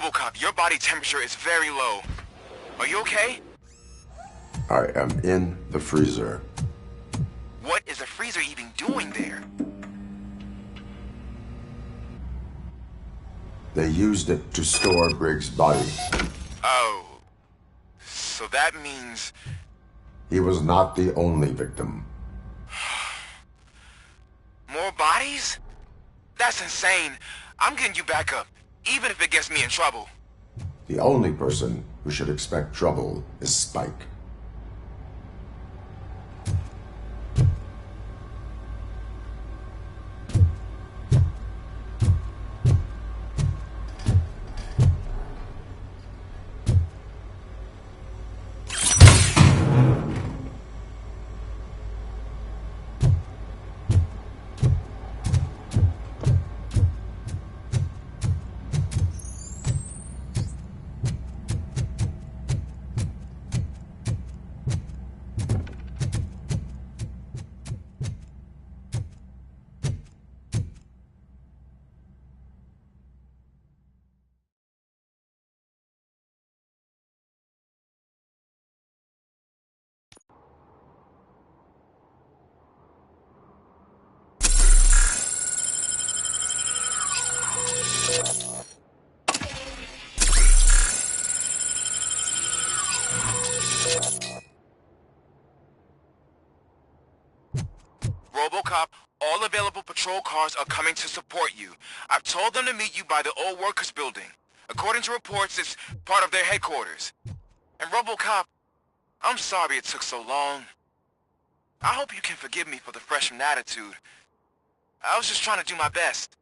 Robocop, your body temperature is very low. Are you okay? I am in the freezer. What is the freezer even doing there? They used it to store Briggs' body. Oh. So that means... He was not the only victim. More bodies? That's insane. I'm getting you back up, even if it gets me in trouble. The only person who should expect trouble is Spike. Robocop, all available patrol cars are coming to support you. I've told them to meet you by the old workers building. According to reports, it's part of their headquarters. And Robocop, I'm sorry it took so long. I hope you can forgive me for the freshman attitude. I was just trying to do my best.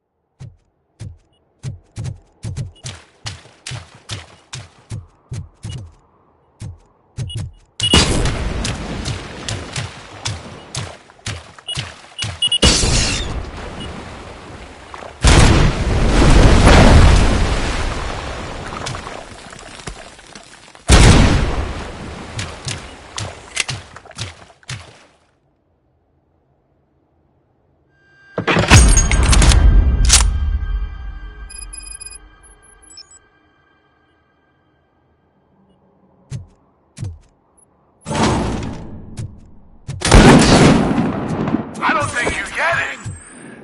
I don't think you get it.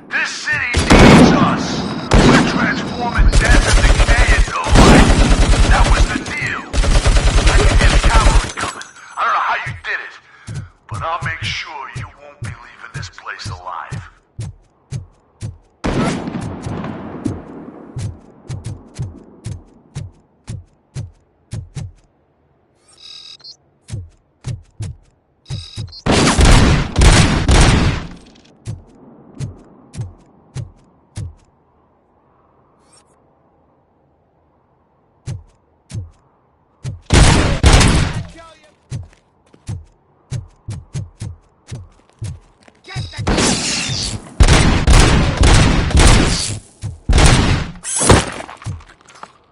This city needs us. We're transforming death and decay into life. That was the deal. I can hear the cavalry coming. I don't know how you did it, but I'll make sure you won't be leaving this place alive.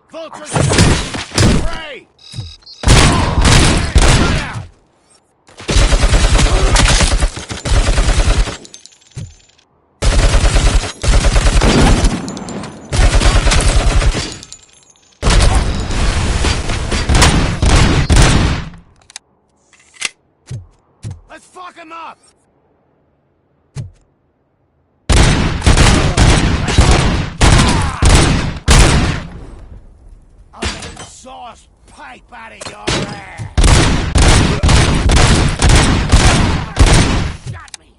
Vultures! Prey! Get out! Let's fuck him up! Sauce pipe out of your ass! Shot me!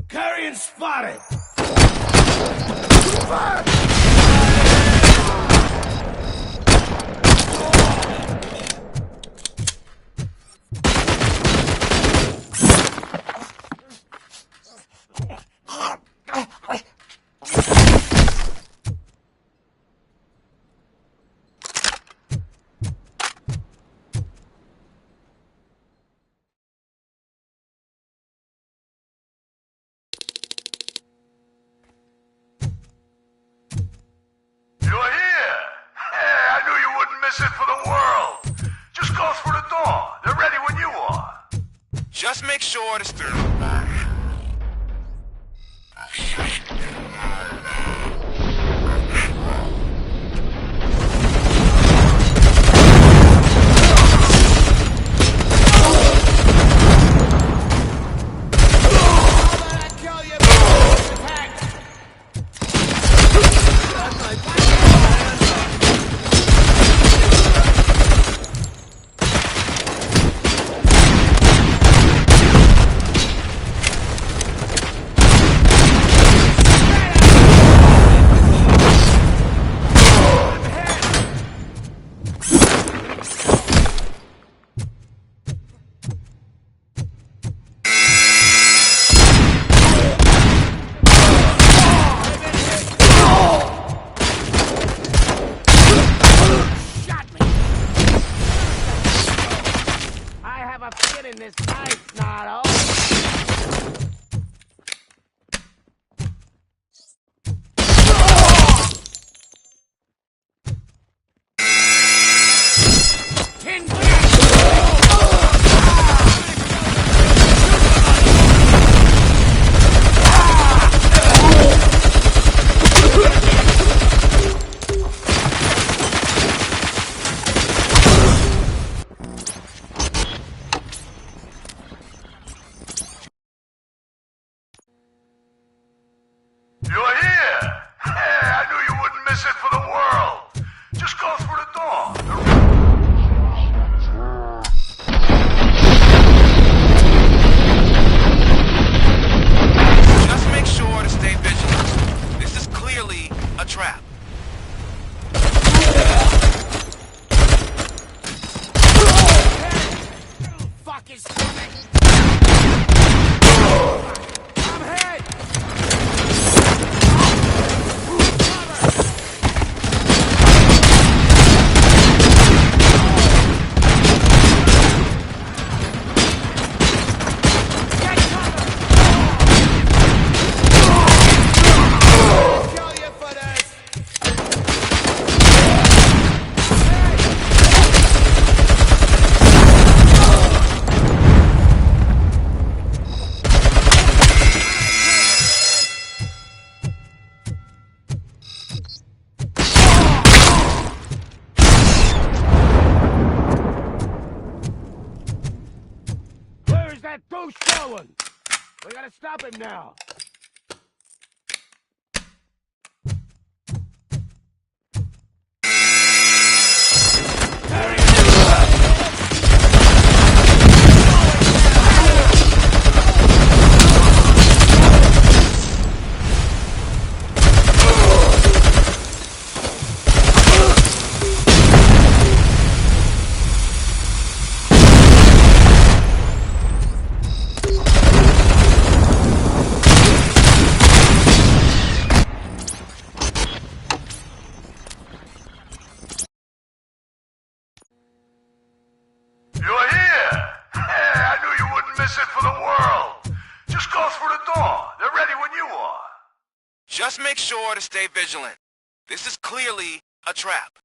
Carrion spotted! You're here! Hey, I knew you wouldn't miss it for the world. Just go through the door. They're ready when you are. Just make sure to stir. You're here! Hey, I knew you wouldn't miss it for the world. Just go through the door. Just make sure to stay vigilant. This is clearly a trap. Fuck is coming! I'm hit! That douche going! We gotta stop him now! You're here! Hey, I knew you wouldn't miss it for the world. Just go through the door. They're ready when you are. Just make sure to stay vigilant. This is clearly a trap.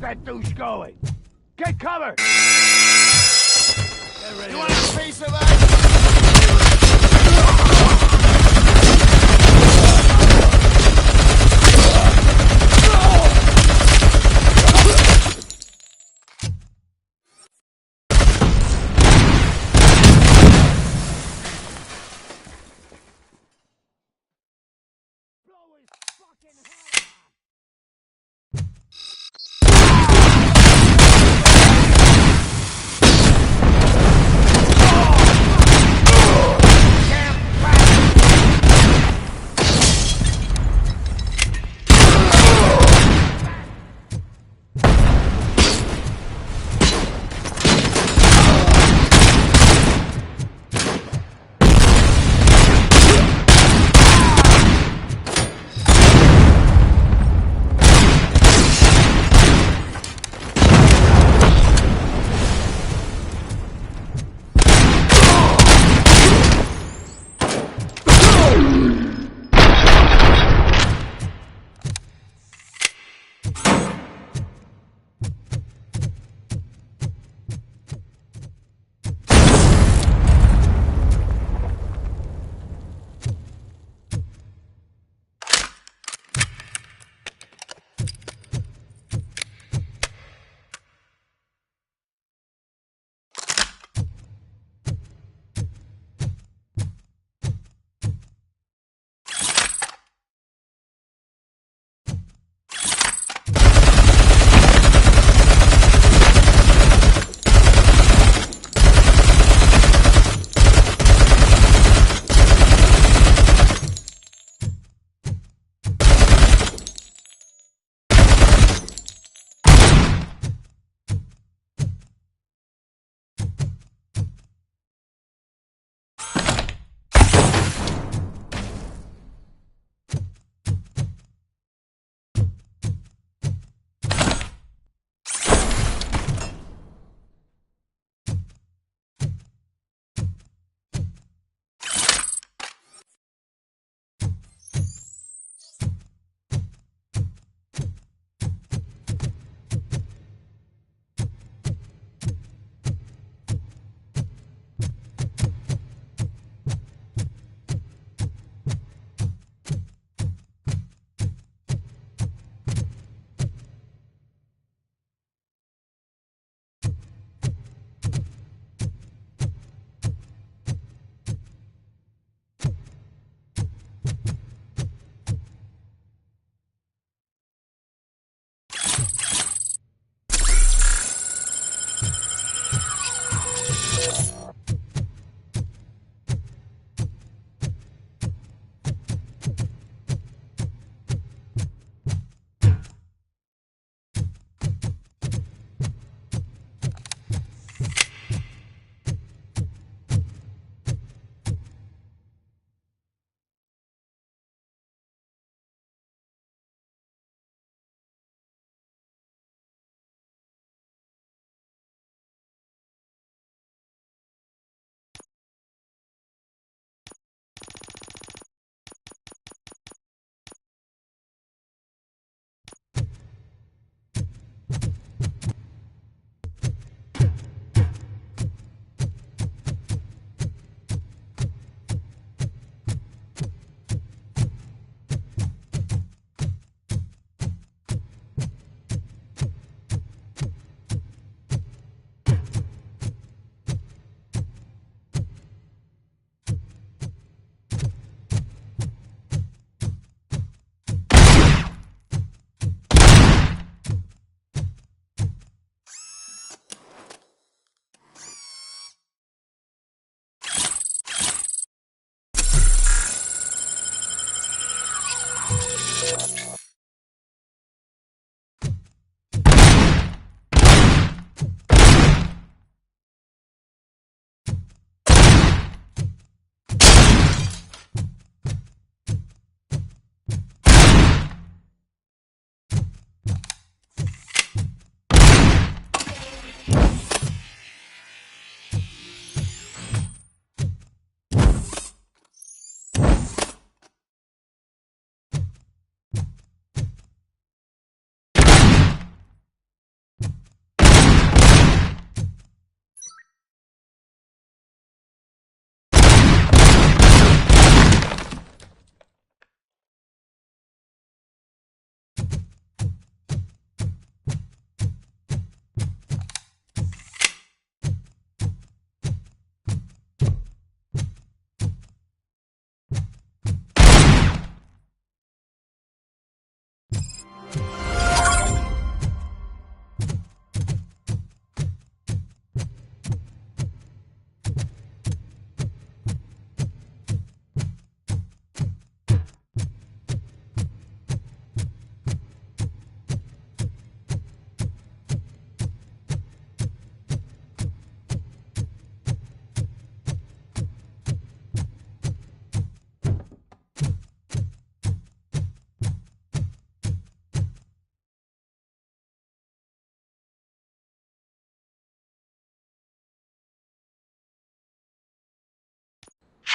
that douche going? Get cover! You want a piece of that?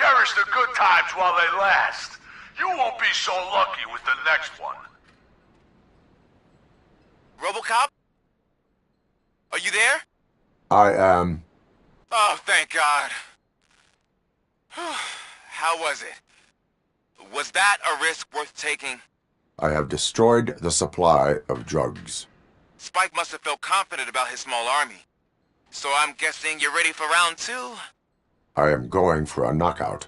cherish the good times while they last. You won't be so lucky with the next one. Robocop? Are you there? I am. Oh, thank God. How was it? Was that a risk worth taking? I have destroyed the supply of drugs. Spike must have felt confident about his small army. So I'm guessing you're ready for round 2? I am going for a knockout.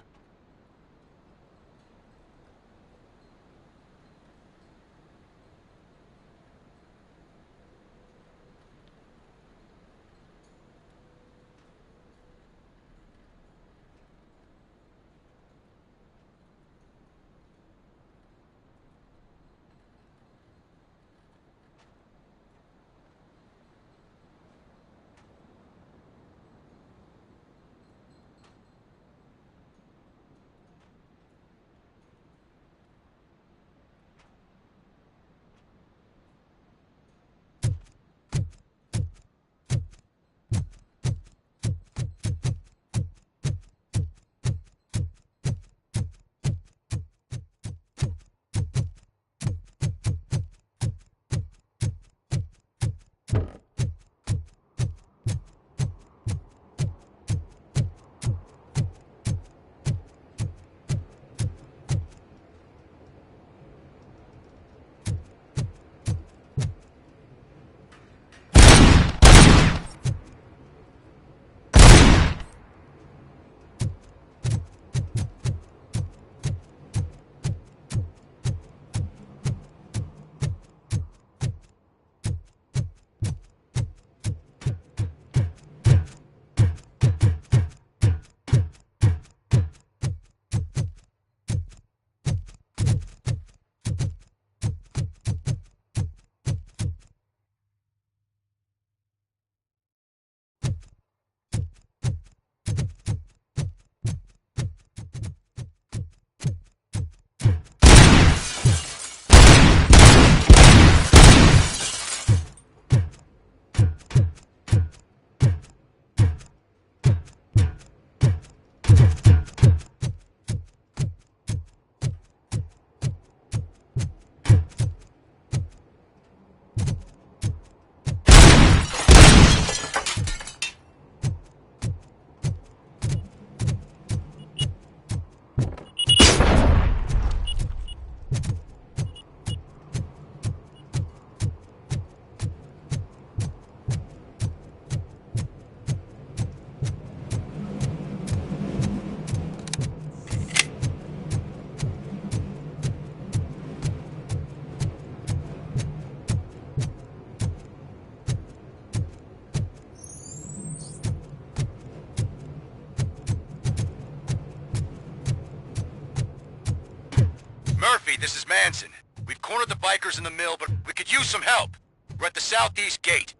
Murphy, this is Manson. We've cornered the bikers in the mill, but we could use some help. We're at the southeast gate.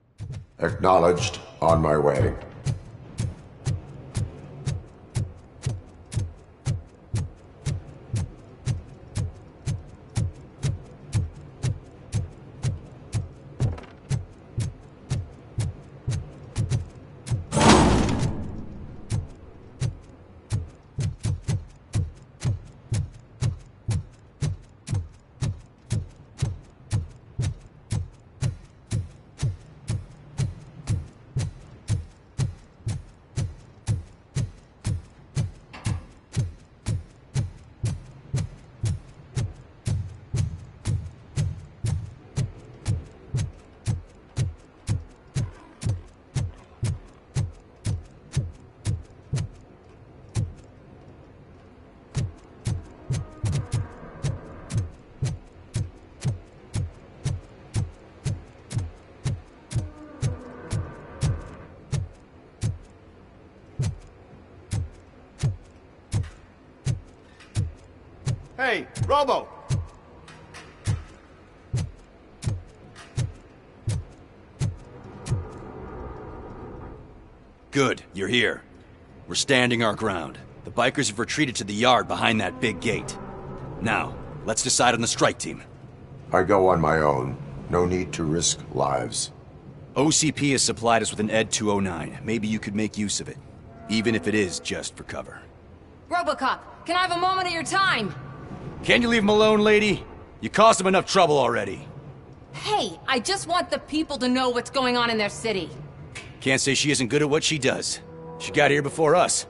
Acknowledged. On my way. Hey, Robo! Good, you're here. We're standing our ground. The bikers have retreated to the yard behind that big gate. Now, let's decide on the strike team. I go on my own. No need to risk lives. OCP has supplied us with an ED-209. Maybe you could make use of it. Even if it is just for cover. Robocop, can I have a moment of your time? Can you leave him alone, lady? You caused him enough trouble already. Hey, I just want the people to know what's going on in their city. Can't say she isn't good at what she does. She got here before us.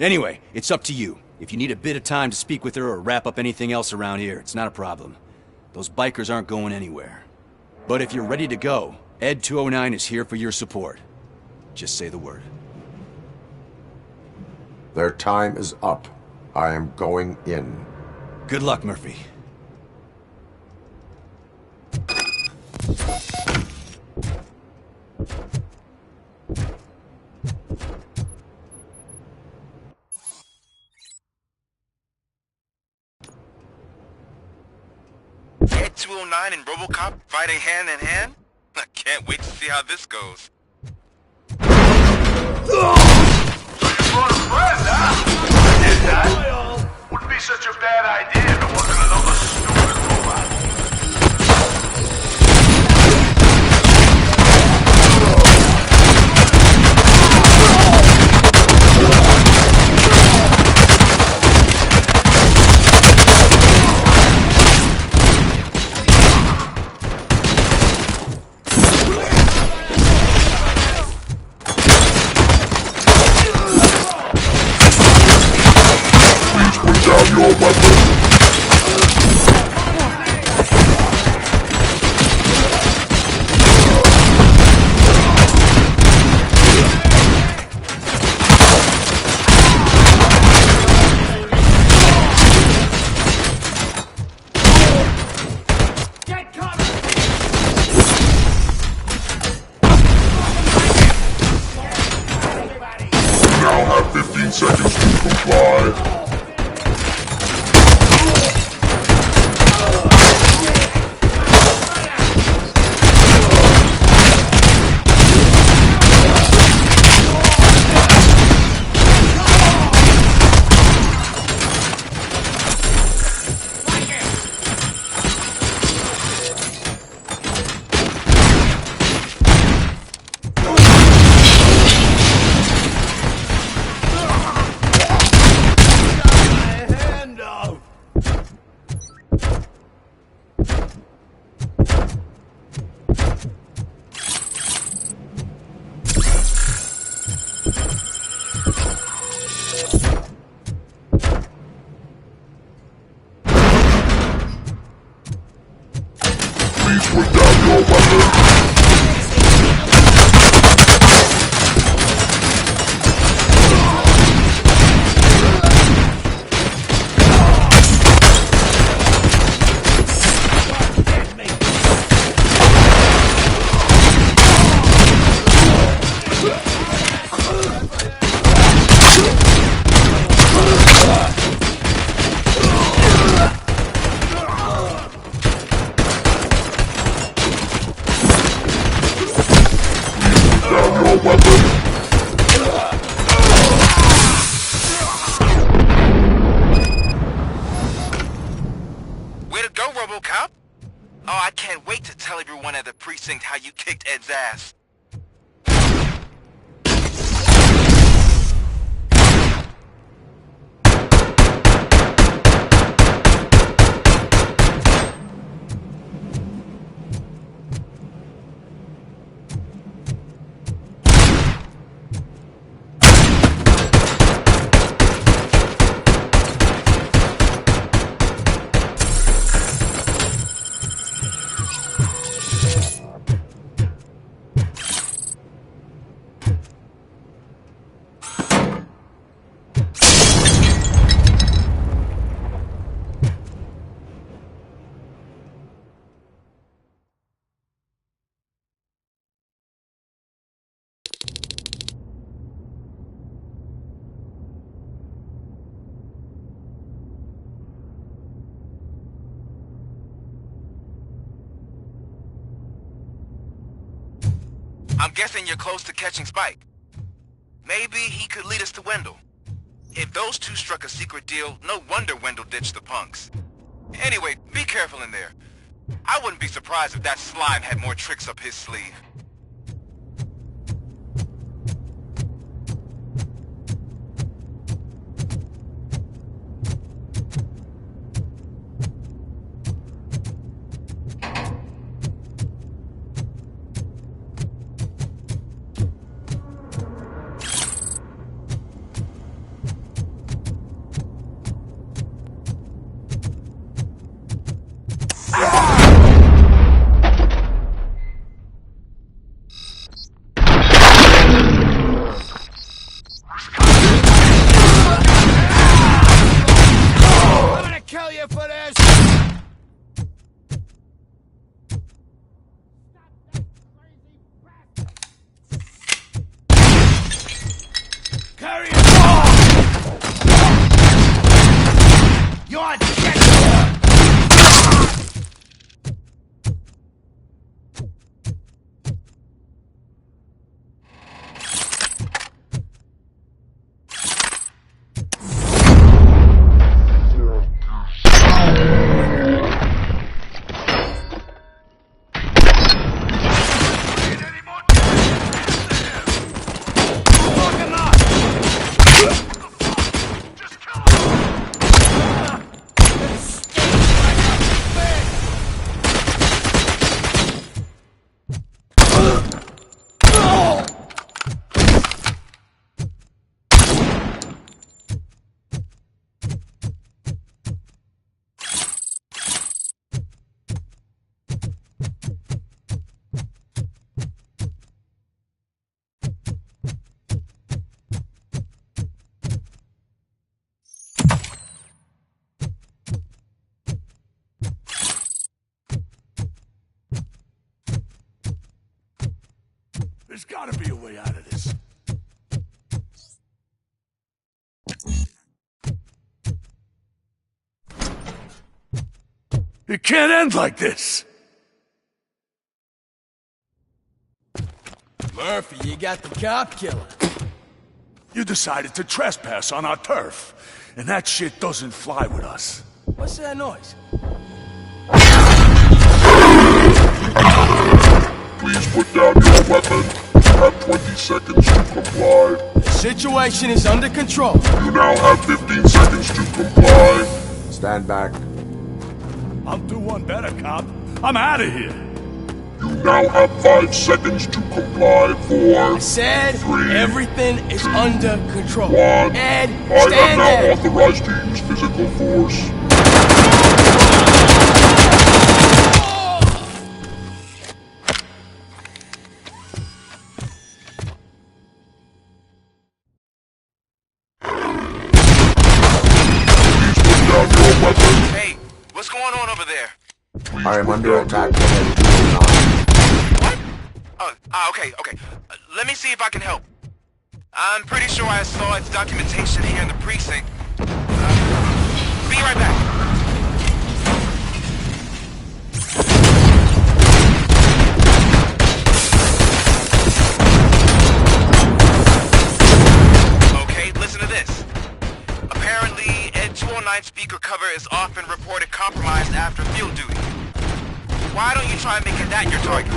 Anyway, it's up to you. If you need a bit of time to speak with her or wrap up anything else around here, it's not a problem. Those bikers aren't going anywhere. But if you're ready to go, Ed 209 is here for your support. Just say the word. Their time is up. I am going in. Good luck, Murphy. Ed 209 and Robocop fighting hand in hand? I can't wait to see how this goes. Wouldn't be such a bad idea if it wasn't another stupid robot. Robocop? Oh, I can't wait to tell everyone at the precinct how you kicked Ed's ass. I'm guessing you're close to catching Spike. Maybe he could lead us to Wendell. If those two struck a secret deal, no wonder Wendell ditched the punks. Anyway, be careful in there. I wouldn't be surprised if that slime had more tricks up his sleeve. There's gotta be a way out of this. It can't end like this! Murphy, you got the cop killer. You decided to trespass on our turf, and that shit doesn't fly with us. What's that noise? Please put down your weapon. You have 20 seconds to comply. The situation is under control. You now have 15 seconds to comply. Stand back. I'll do one better, cop. I'm out of here. You now have 5 seconds to comply. 4, I said 3, everything is under control. 1. Ed, I am stand now there. authorized to use physical force. Hey, what's going on over there? I am under attack. Okay. Let me see if I can help. I'm pretty sure I saw its documentation here in the precinct. Be right back. Okay, listen to this. Apparently, Ed 209 speaker cover is often reported compromised after field duty. Why don't you try making that your target?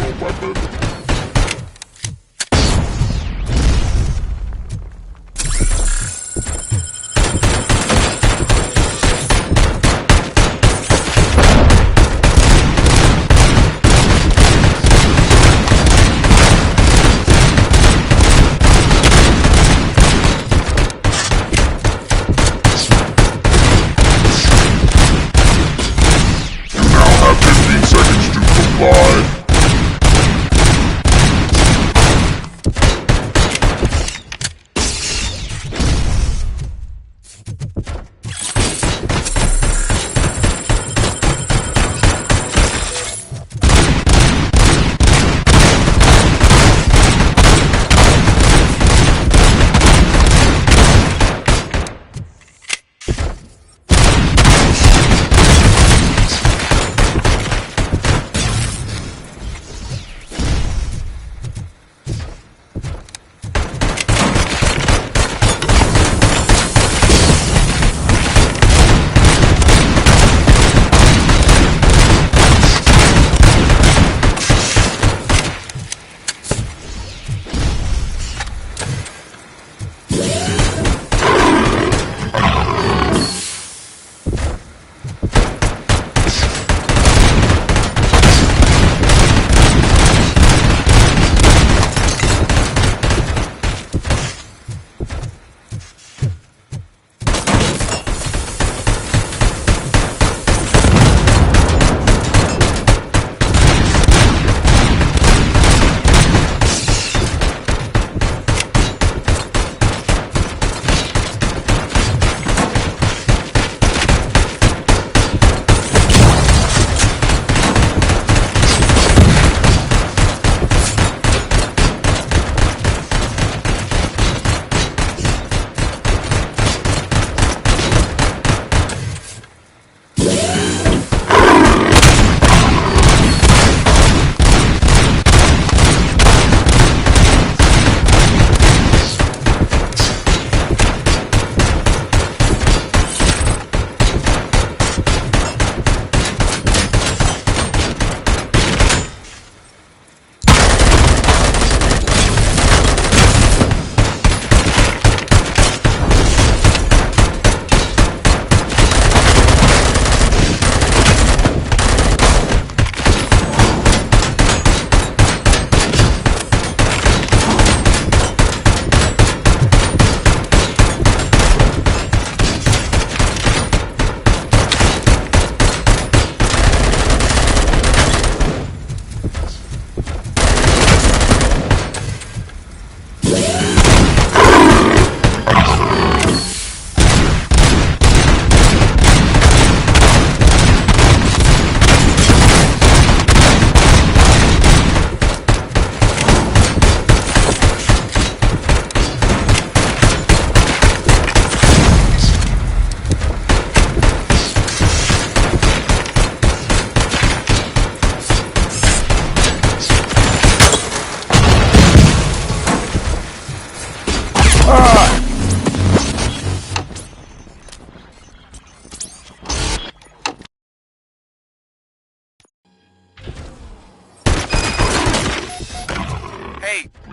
Hey,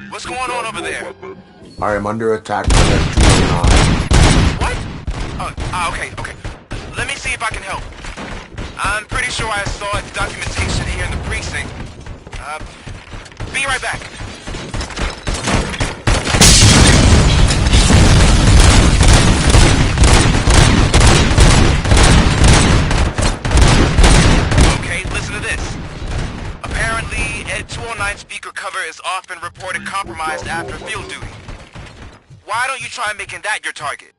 what's going on over there? I am under attack from F-209. What? Okay. Let me see if I can help. I'm pretty sure I saw documentation here in the precinct. Be right back. Okay, listen to this. Apparently, Ed 209 speaker cover is often reported compromised after field duty. Why don't you try making that your target?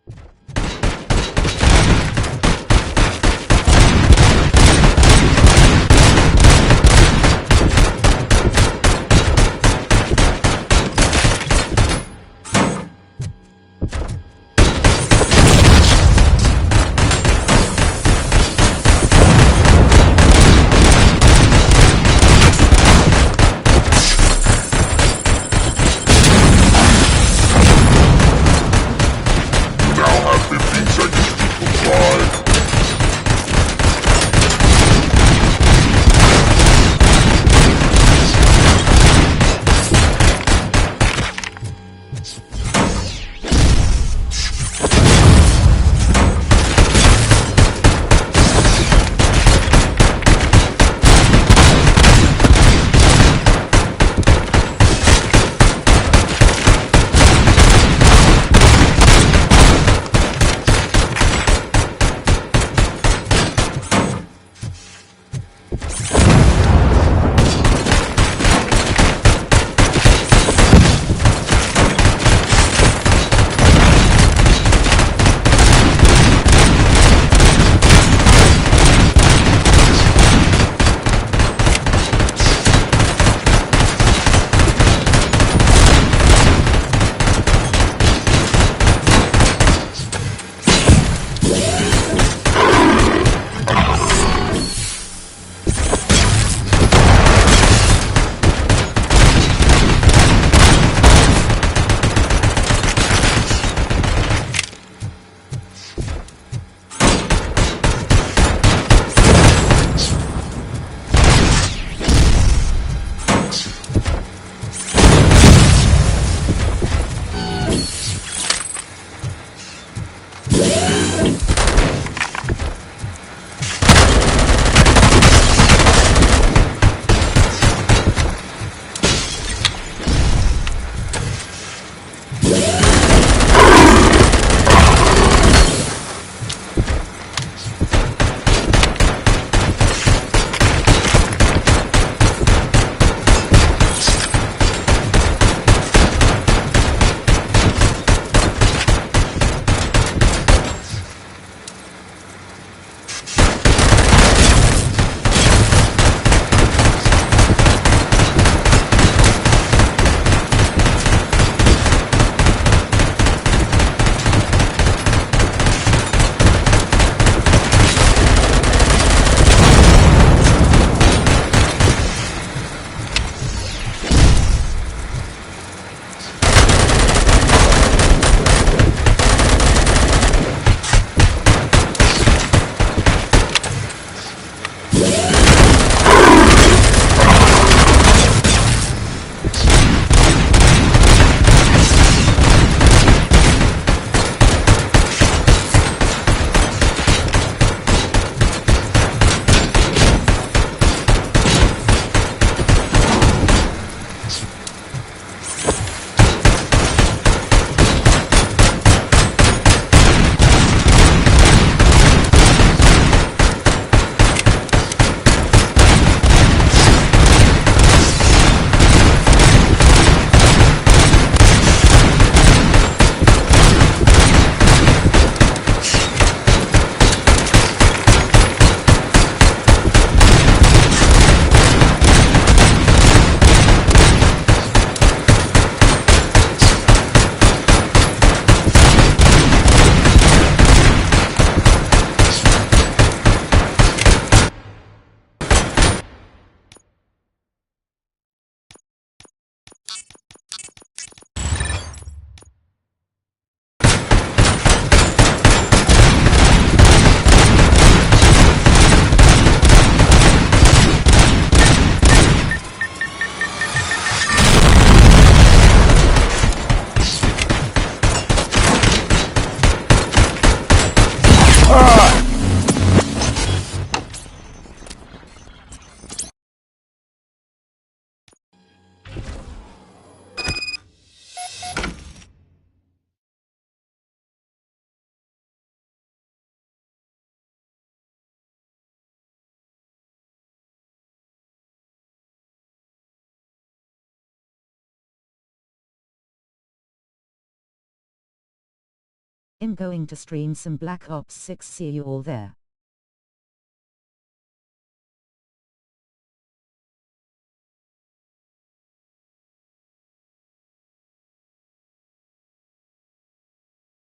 I'm going to stream some Black Ops 6. See you all there.